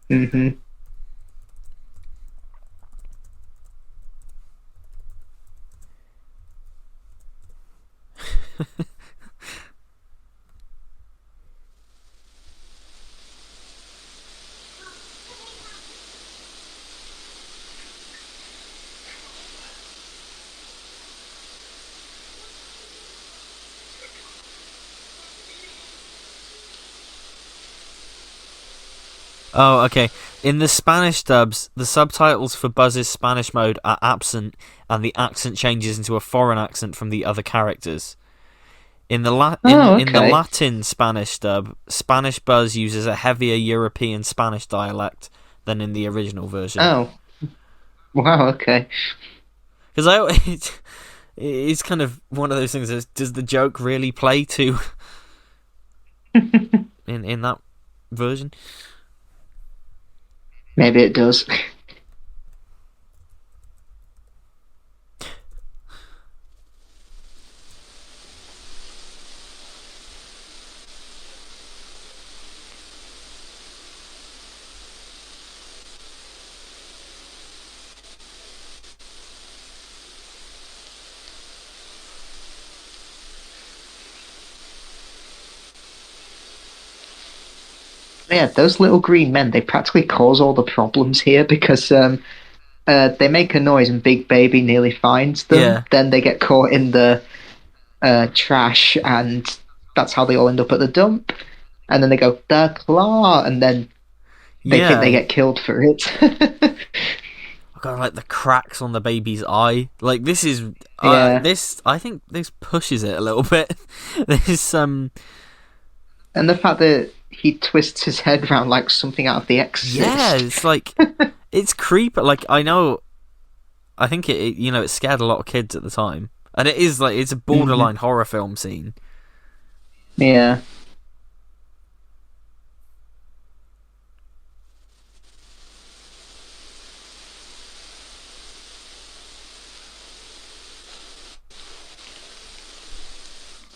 Hmm. Oh, okay. In the Spanish dubs, the subtitles for Buzz's Spanish mode are absent, and the accent changes into a foreign accent from the other characters. Oh, In the okay. Latin Spanish dub, Spanish Buzz uses a heavier European Spanish dialect than in the original version. Oh, wow, okay. Because it's kind of one of those things. Does the joke really play to in that version? Maybe it does. Yeah, those little green men, they practically cause all the problems here because they make a noise and Big Baby nearly finds them. Yeah, Then they get caught in the trash, and that's how they all end up at the dump. And then they go, the claw, and then they think they yeah. get killed for it. god, like the cracks on the baby's eye. Like this is this. I think this pushes it a little bit. This And the fact that he twists his head around like something out of The Exorcist. Yeah, it's like it's creepy. Like I know, I think it scared a lot of kids at the time, and it is like it's a borderline horror film scene. Yeah.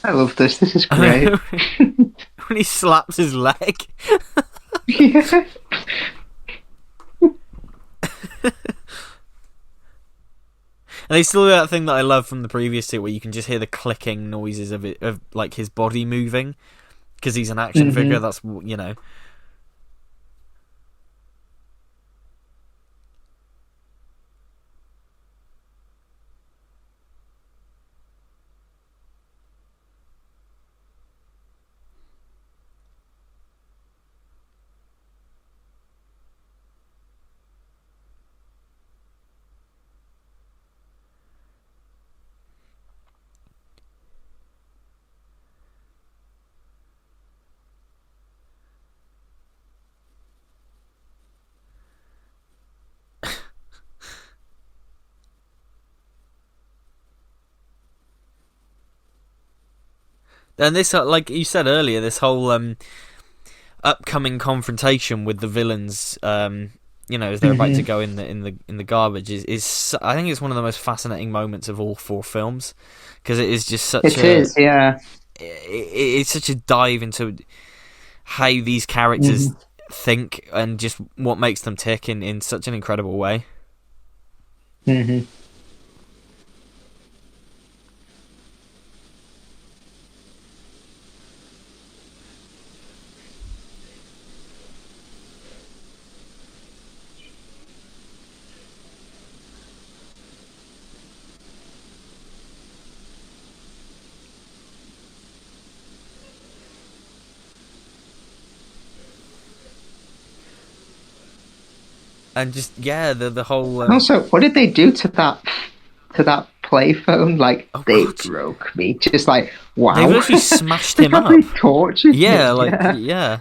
I love this. This is great. When he slaps his leg. Yeah. And they still do that thing that I love from the previous two, where you can just hear the clicking noises of like his body moving, because he's an action figure. That's And this, like you said earlier, this whole upcoming confrontation with the villains, as they're about to go in the garbage, is I think it's one of the most fascinating moments of all four films, because it is just such it's such a dive into how these characters think and just what makes them tick in such an incredible way. And just the whole. Also, what did they do to that play phone? Like they broke me. Just like wow. They've actually smashed him up. Tortured. Yeah, him. yeah.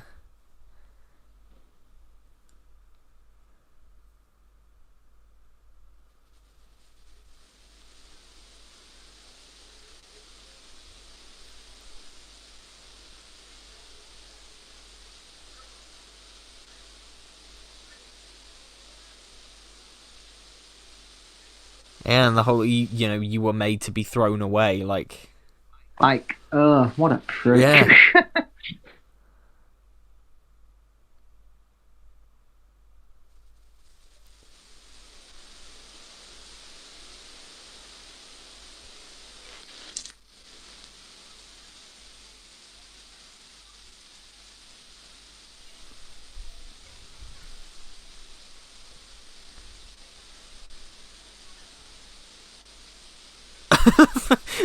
And the whole, you were made to be thrown away, like, what a prick. Yeah.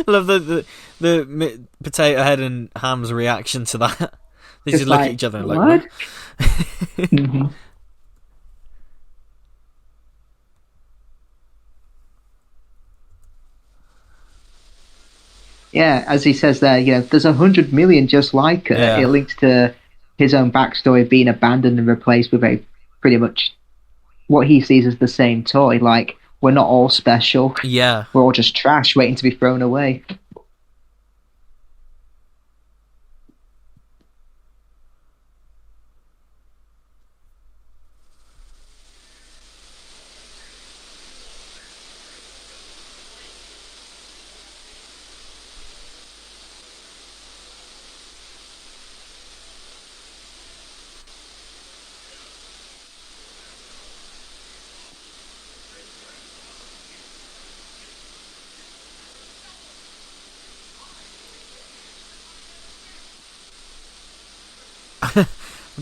I love the Potato Head and Ham's reaction to that. They just look at each other and like, what? Yeah, as he says there, there's 100 million just like her. Yeah. It links to his own backstory being abandoned and replaced with pretty much what he sees as the same toy. Like, we're not all special. Yeah. We're all just trash waiting to be thrown away.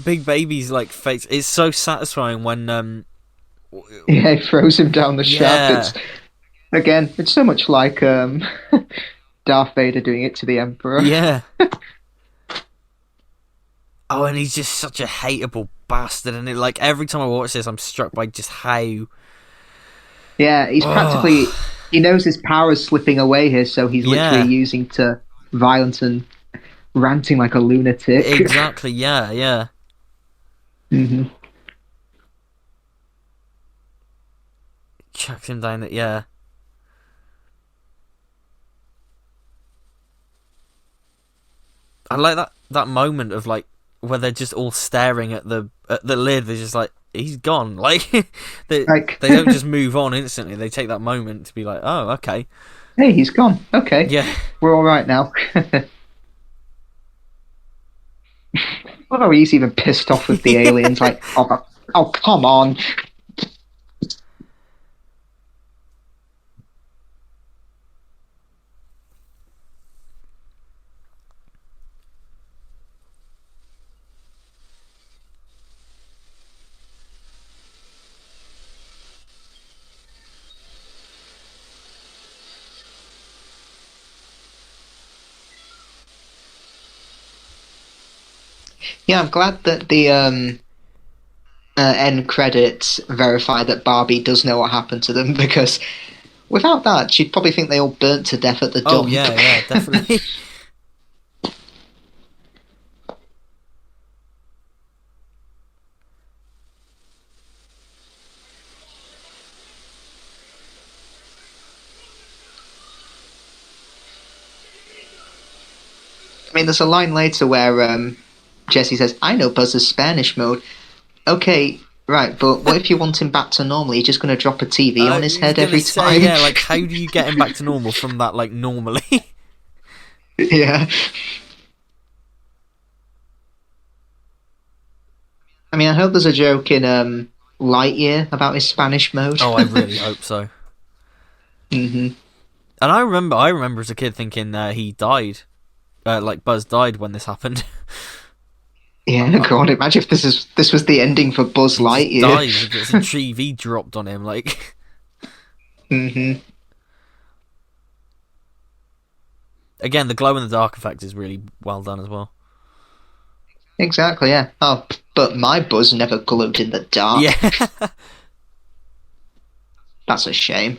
Big Baby's like face. It's so satisfying when he throws him down the shaft. It's so much like Darth Vader doing it to the Emperor. Yeah. Oh, and he's just such a hateable bastard, and like every time I watch this, I'm struck by just how Yeah, he's Oh, practically. He knows his power's slipping away here, so he's literally yeah, using to violence and ranting like a lunatic. exactly. Yeah, yeah. hmm Chucks him down. Yeah, I like that moment of like where they're just all staring at the lid. They're just like, he's gone. Like Like, they don't just move on instantly. They take that moment to be like, oh, okay, hey, he's gone. Okay, yeah. we're all right now. Although he's even pissed off with the aliens, like, oh, come on. Yeah, I'm glad that the end credits verify that Barbie does know what happened to them because without that, she'd probably think they all burnt to death at the Oh dump. yeah, yeah, definitely. I mean, there's a line later where Jesse says, I know Buzz's Spanish mode. Okay, right, but what if you want him back to normal? You're just going to drop a TV on his I was head gonna every say, time? yeah, like how do you get him back to normal from that? Like normally. Yeah. I mean, I hope there's a joke in Lightyear about his Spanish mode. Oh, I really hope so. hmm And I remember as a kid thinking he died, like Buzz died when this happened. Yeah, Uh, God, imagine if this was the ending for Buzz he just Lightyear. dies. He gets a TV dropped on him. Like hmm again, the glow in the dark effect is really well done as well. Exactly, yeah. Oh, but my Buzz never glowed in the dark. Yeah. That's a shame.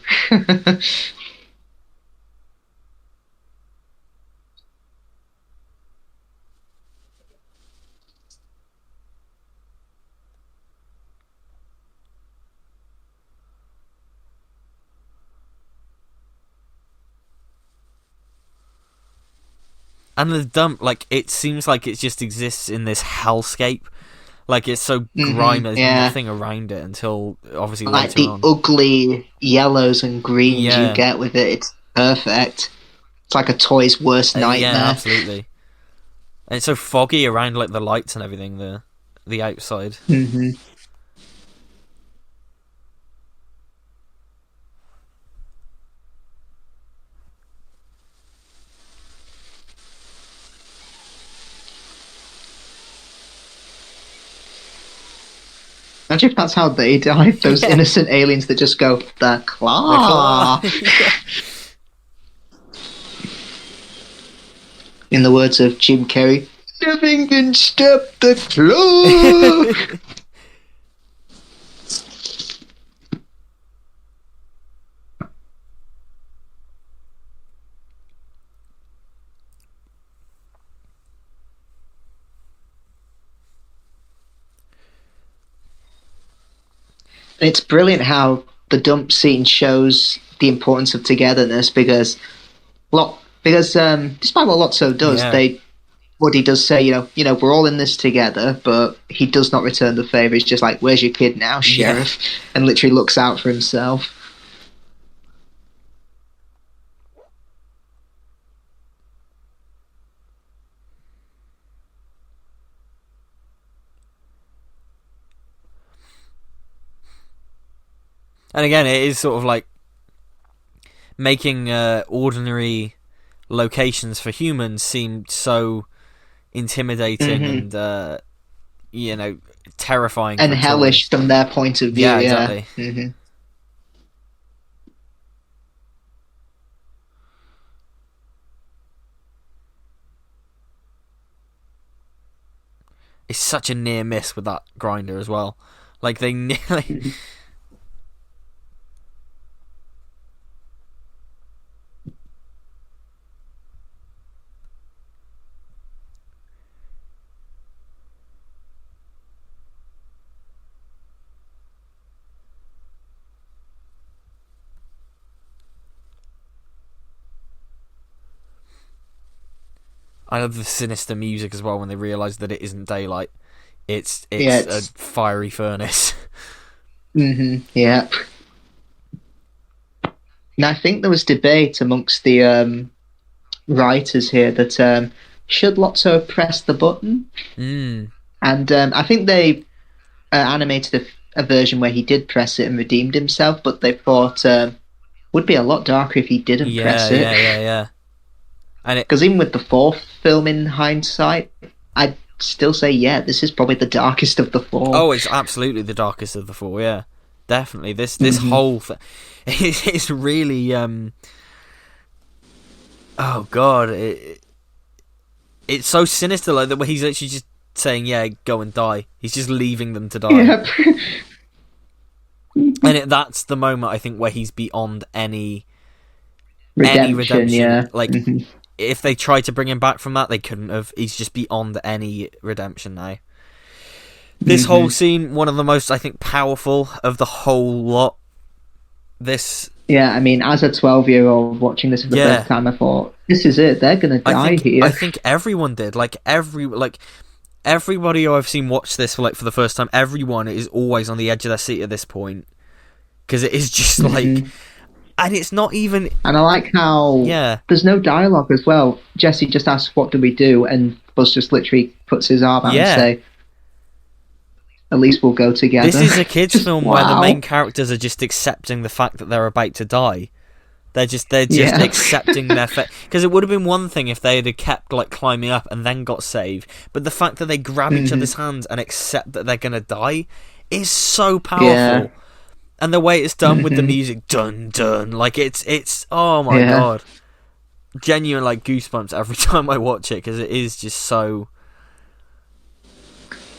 And the dump, like it seems like it just exists in this hellscape. Like it's so grimy, there's Yeah. nothing around it until obviously Like later the on. ugly yellows and greens you Yeah, get with it, it's perfect. It's like a toy's worst yeah, nightmare. absolutely. And it's so foggy around like the lights and everything. The outside. hmm Imagine if that's how they died. Those Yeah, innocent aliens that just go, the the claw. claw. Yeah. In the words of Jim Carrey, nothing can stop the claw. It's brilliant how the dump scene shows the importance of togetherness because despite what Lotso does, Yeah, Woody does say, we're all in this together, but he does not return the favor. He's just like, "Where's your kid now, yeah. sheriff?" and literally looks out for himself. And again, it is sort of like making ordinary locations for humans seem so intimidating hmm and terrifying And for hellish tourists. from their point of view. Yeah, Yeah. exactly. It's such a near miss with that grinder as well. Like they nearly. I love the sinister music as well when they realise that it isn't daylight. It's Yeah, a fiery furnace. Yeah. And I think there was debate amongst the writers here that should Lotso press the button? And I think they animated a version where he did press it and redeemed himself, but they thought would be a lot darker if he didn't press it. Yeah. And because even with the fourth film in hindsight, I'd still say, yeah, this is probably the darkest of the four. Oh, it's absolutely the darkest of the four. Yeah, definitely. This whole thing, it's really oh god, it's so sinister. Like that, where he's actually just saying, "Yeah, go and die." He's just leaving them to die. Yep. And that's the moment I think where he's beyond any redemption. Yeah, like. If they tried to bring him back from that, they couldn't have. He's just beyond any redemption now. This whole scene, one of the most, I think, powerful of the whole lot. Yeah, I mean, as a 12-year-old watching this for the first time, I thought, this is it. They're going to die here. I think everyone did. Everybody who I've seen watch this for the first time, everyone is always on the edge of their seat at this point. Because it is just and it's not even... And I like how there's no dialogue as well. Jesse just asks, what do we do? And Buzz just literally puts his arm out and say, at least we'll go together. This is a kid's film where the main characters are just accepting the fact that they're about to die. They're just accepting their fate. Because it would have been one thing if they had kept climbing up and then got saved. But the fact that they grab each other's hands and accept that they're going to die is so powerful. Yeah. And the way it's done with the music, dun dun, it's oh my god, genuine goosebumps every time I watch it because it is just so.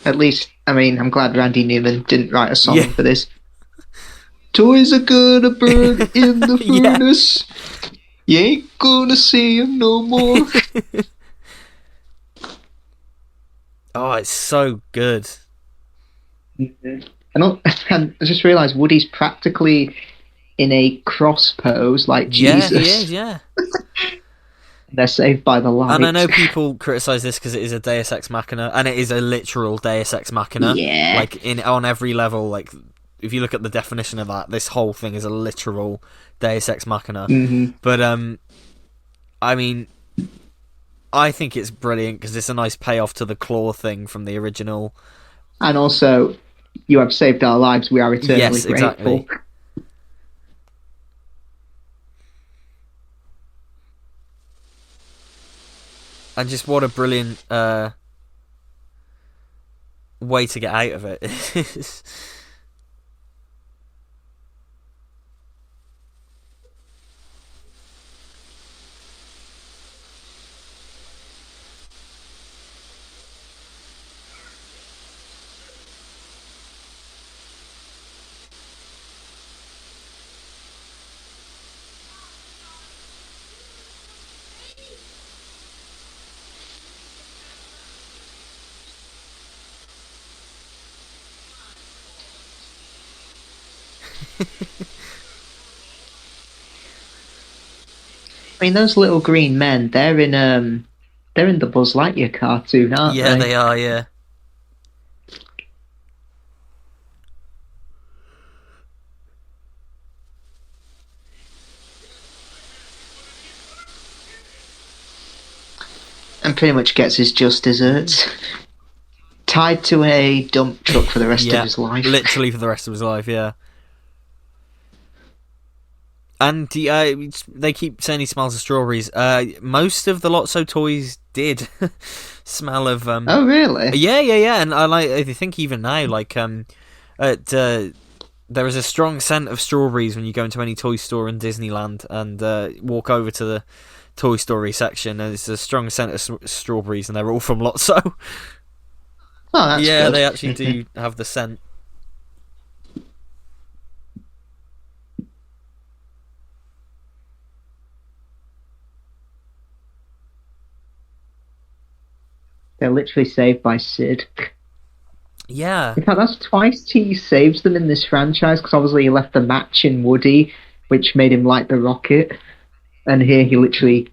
At least, I mean, I'm glad Randy Newman didn't write a song for this. Toys are gonna burn in the furnace. You ain't gonna see them no more. Oh, it's so good. And I just realised Woody's practically in a cross pose like Jesus. Yeah, he is, yeah. They're saved by the light. And I know people criticise this because it is a Deus Ex Machina, and it is a literal Deus Ex Machina. Yeah. On every level, if you look at the definition of that, this whole thing is a literal Deus Ex Machina. But, I mean, I think it's brilliant because it's a nice payoff to the claw thing from the original. And also... you have saved our lives, we are eternally grateful. Exactly. And just what a brilliant way to get out of it. I mean, those little green men, they're in the Buzz Lightyear cartoon, aren't they? Yeah, they are, yeah. And pretty much gets his just desserts. Tied to a dump truck for the rest of his life. Literally for the rest of his life, yeah. And they keep saying he smells of strawberries. Most of the Lotso toys did smell of... oh, really? Yeah. And I think even now, there is a strong scent of strawberries when you go into any toy store in Disneyland and walk over to the Toy Story section, and it's a strong scent of strawberries, and they're all from Lotso. Oh, that's yeah, good. They actually do have the scent. They're literally saved by Sid. Yeah. In fact, that's twice he saves them in this franchise, because obviously he left the match in Woody, which made him light the rocket. And here he literally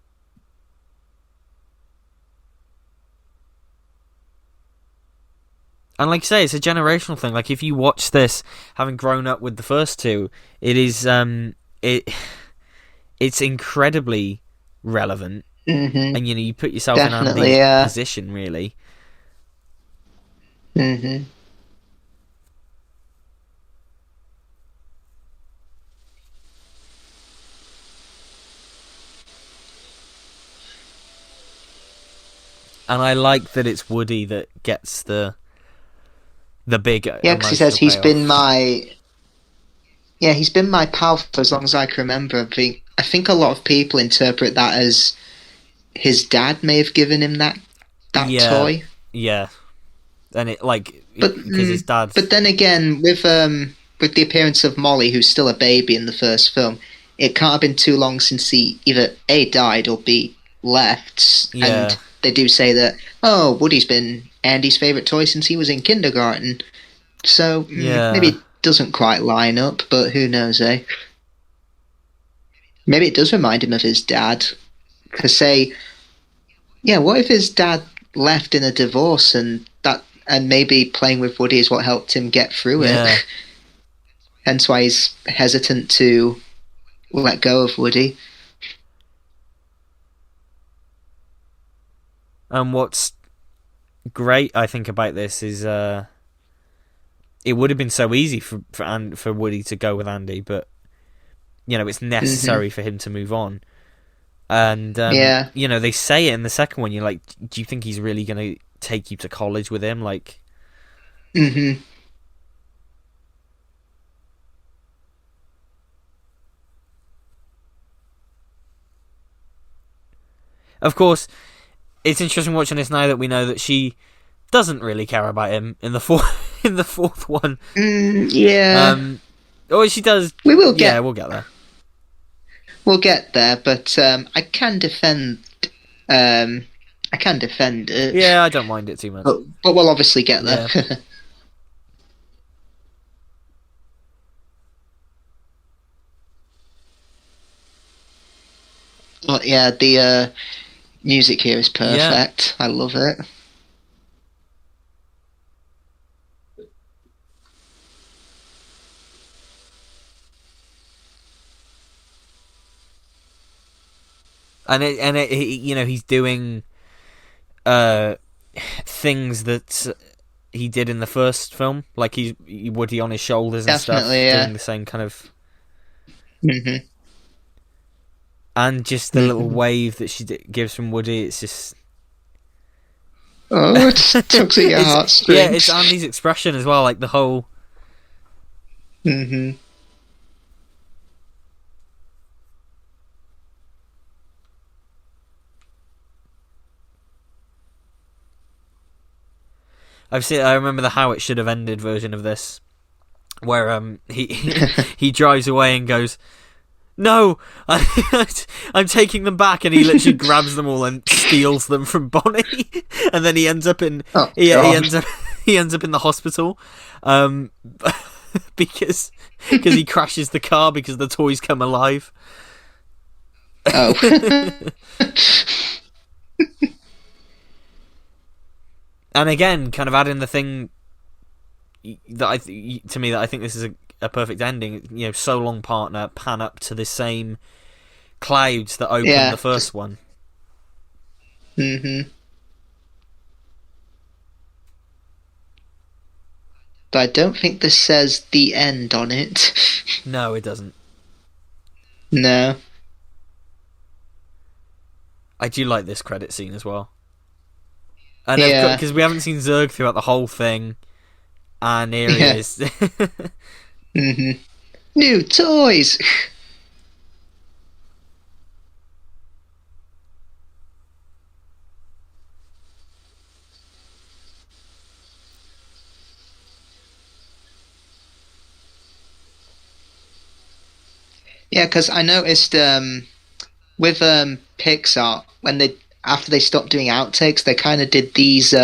And like you say, it's a generational thing. Like if you watch this, having grown up with the first two, it is it's incredibly relevant, and you put yourself in Definitely, Andy's position, really. Mm-hmm. And I like that it's Woody that gets the big Because he says he's been my pal for as long as I can remember. I think a lot of people interpret that as his dad may have given him that toy. Yeah, and it but because his dad's. But then again, with the appearance of Molly, who's still a baby in the first film, it can't have been too long since he either A, died or B, left. Yeah. And they do say that, oh, Woody's been Andy's favourite toy since he was in kindergarten. So maybe it doesn't quite line up, but who knows, eh? Maybe it does remind him of his dad. Because what if his dad left in a divorce and maybe playing with Woody is what helped him get through it? Hence why he's hesitant to let go of Woody. And what's great, I think, about this is it would have been so easy for Woody to go with Andy, but it's necessary for him to move on. And they say it in the second one. You're like, do you think he's really going to take you to college with him? Like, Of course, it's interesting watching this now that we know that she doesn't really care about him in the fourth one. Or she does. We'll get there. We'll get there, but I can defend it. Yeah, I don't mind it too much. But we'll obviously get there. Yeah. But yeah, the music here is perfect. Yeah. I love it. And he's doing things that he did in the first film, like he's Woody on his shoulders and stuff, doing the same kind of. And just the little wave that she gives from Woody, it's just. Oh, it tugs at your heartstrings. Yeah, it's Andy's expression as well, like the whole. I remember the How It Should Have Ended version of this, where he drives away and goes, "No, I'm taking them back," and he literally grabs them all and steals them from Bonnie, and then he ends up in he ends up in the hospital, because he crashes the car because the toys come alive. Oh. And again, kind of adding the thing that I think this is a perfect ending. So long, partner, pan up to the same clouds that opened the first one. But I don't think this says the end on it. No, it doesn't. No. I do like this credit scene as well. And because we haven't seen Zurg throughout the whole thing, and here he is. New toys! Yeah, because I noticed with Pixar, after they stopped doing outtakes, they kind of did these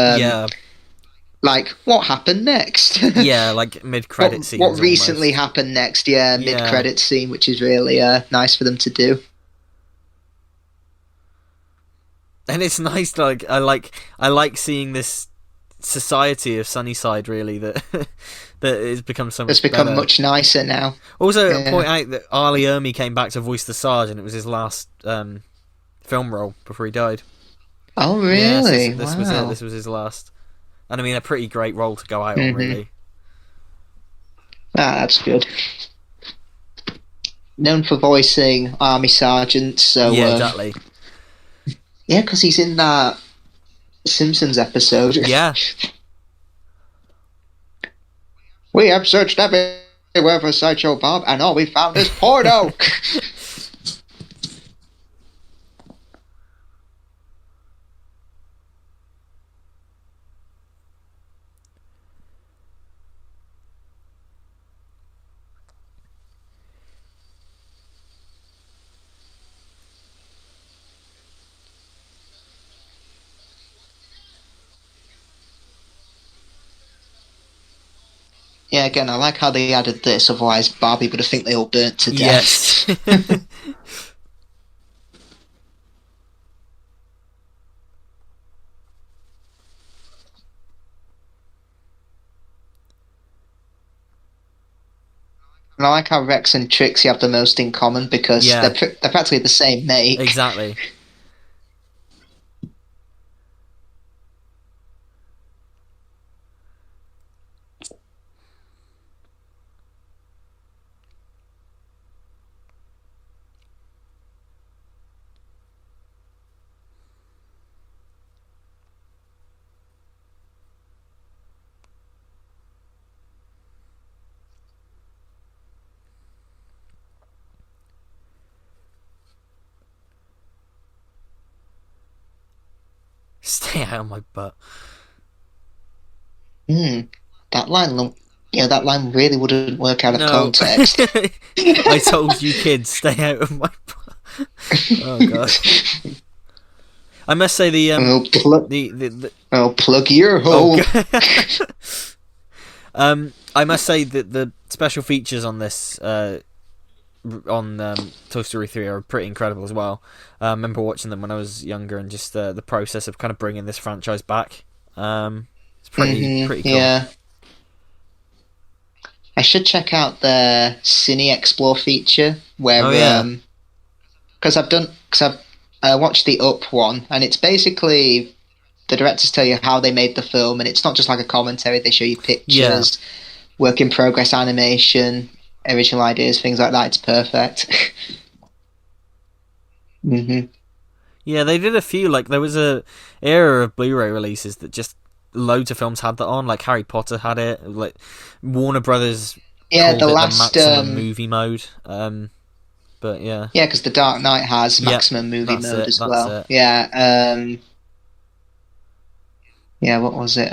like, what happened next? Yeah, like mid-credit scenes. What recently happened next? Yeah, mid-credit scene, which is really nice for them to do. And it's nice. Like I like seeing this society of Sunnyside, really, that that has become so much It's become better. much nicer now. Also, Yeah. point out that Ali Ermey came back to voice the Sarge, and it was his last film role before he died. Oh, Yeah, so really? this was it. Wow. This was his last. And I mean, a pretty great role to go out on, really. Ah, that's good. Known for voicing Army Sergeant, so... Yeah, exactly. Yeah, because he's in that Simpsons episode. Yeah. We have searched everywhere for Sideshow Bob, and all we found is porno! Yeah, again, I like how they added this, otherwise Barbie would have think they all burnt to death. Yes. And I like how Rex and Trixie have the most in common, because Yeah. they're practically the same make. Exactly. Stay out of my butt. That line really wouldn't work out of context. I told you kids, stay out of my butt. Oh god. I must say plug your hole. I must say that the special features on this on Toy Story 3 are pretty incredible as well. I remember watching them when I was younger, and just the process of kind of bringing this franchise back. It's pretty cool. Yeah. I should check out the Cine Explore feature where because I've watched the Up one, and it's basically the directors tell you how they made the film, and it's not just like a commentary. They show you pictures, work in progress animation, original ideas, things like that. It's perfect. Yeah, they did a few. Like, there was a era of Blu-ray releases that just loads of films had that on. Like Harry Potter had it. Like Warner Brothers. Yeah, the maximum movie mode. But yeah. Yeah, because The Dark Knight has maximum movie mode as well. Yeah. Yeah, what was it?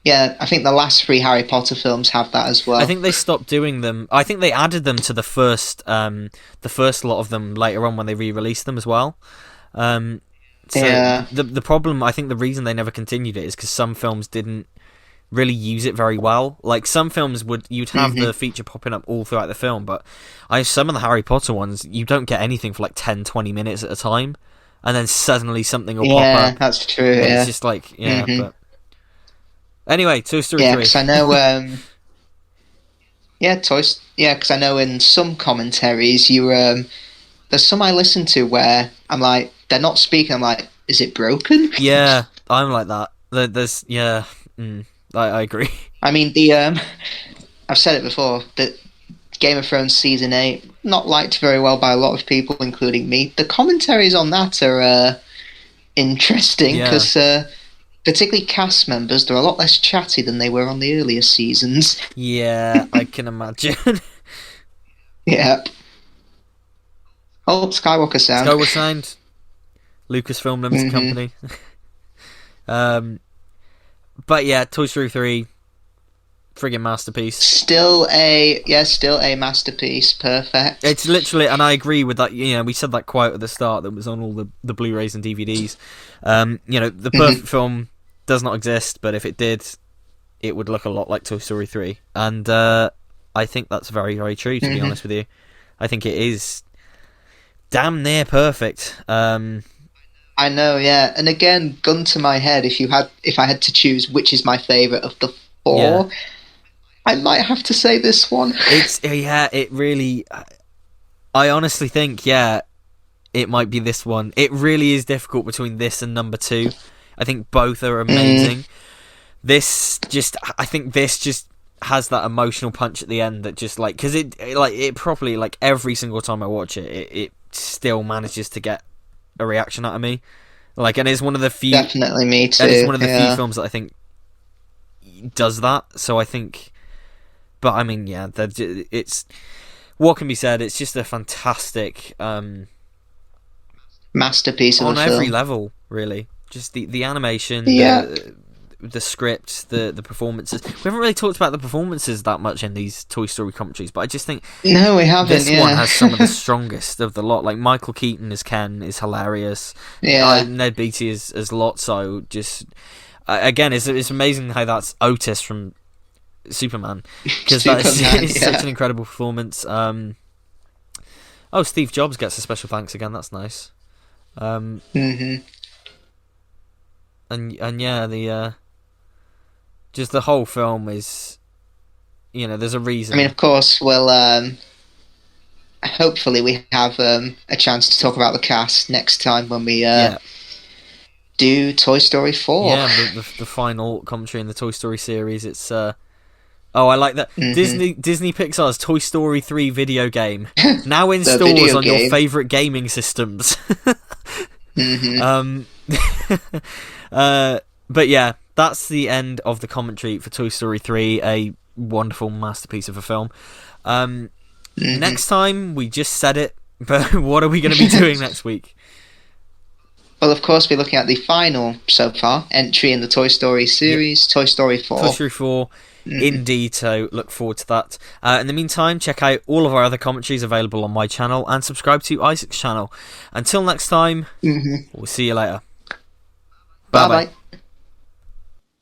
Yeah, I think the last 3 Harry Potter films have that as well. I think they stopped doing them. I think they added them to the first lot of them later on when they re-released them as well. So the problem, I think the reason they never continued it is because some films didn't really use it very well. Like some films you'd have the feature popping up all throughout the film, but some of the Harry Potter ones, you don't get anything for like 10-20 minutes at a time, and then suddenly something will pop up. Yeah, that's true. It's just like but anyway, Toy Story 3. Yeah, because I know. Because I know in some commentaries there's some I listen to where I'm like, they're not speaking. I'm like, is it broken? Yeah, I'm like that. There's I agree. I mean, I've said it before, that Game of Thrones Season 8, not liked very well by a lot of people, including me. The commentaries on that are interesting, because particularly cast members, they're a lot less chatty than they were on the earlier seasons. Yeah, I can imagine. Yep. Oh, Skywalker Sound. Skywalker Sound. Lucasfilm Limited Company. But yeah, Toy Story 3, friggin' masterpiece. Still a masterpiece. Perfect. It's literally, and I agree with that. You know, we said that quote at the start that was on all the Blu-rays and DVDs. You know, the perfect film does not exist, but if it did, it would look a lot like Toy Story 3. And I think that's very, very true, to be honest with you. I think it is damn near perfect. I know, yeah. And again, gun to my head, if I had to choose which is my favorite of the four, I might have to say this one. It really. I honestly think, it might be this one. It really is difficult between this and number 2. I think both are amazing. I think this just has that emotional punch at the end that just like, because it properly, like, every single time I watch it still manages to get a reaction out of me. Like, and it's one of the few. Definitely me too. And it's one of the few films that I think does that. So I think, but I mean, it's what can be said. It's just a fantastic masterpiece of on a every film. level, really. Just the animation, the script, the performances. We haven't really talked about the performances that much in these Toy Story commentaries, but I just think no, we haven't. This one has some of the strongest of the lot. Like Michael Keaton as Ken is hilarious. Ned Beatty as Lotso. Just again, it's amazing how that's Otis from Superman, because it's such an incredible performance. Steve Jobs gets a special thanks again. That's nice. And just the whole film is, there's a reason. I mean, of course, we'll hopefully we have a chance to talk about the cast next time when we do Toy Story 4. Yeah, the final commentary in the Toy Story series. It's I like that. Disney Pixar's Toy Story 3 video game now in stores on your favourite gaming systems. But yeah, that's the end of the commentary for Toy Story 3, a wonderful masterpiece of a film. Next time, we just said it, but what are we going to be doing next week? Well, of course, we're looking at the final, so far, entry in the Toy Story series, Toy Story 4. Toy Story 4, indeed, so look forward to that. In the meantime, check out all of our other commentaries available on my channel, and subscribe to Isaac's channel. Until next time, we'll see you later. Bye-bye.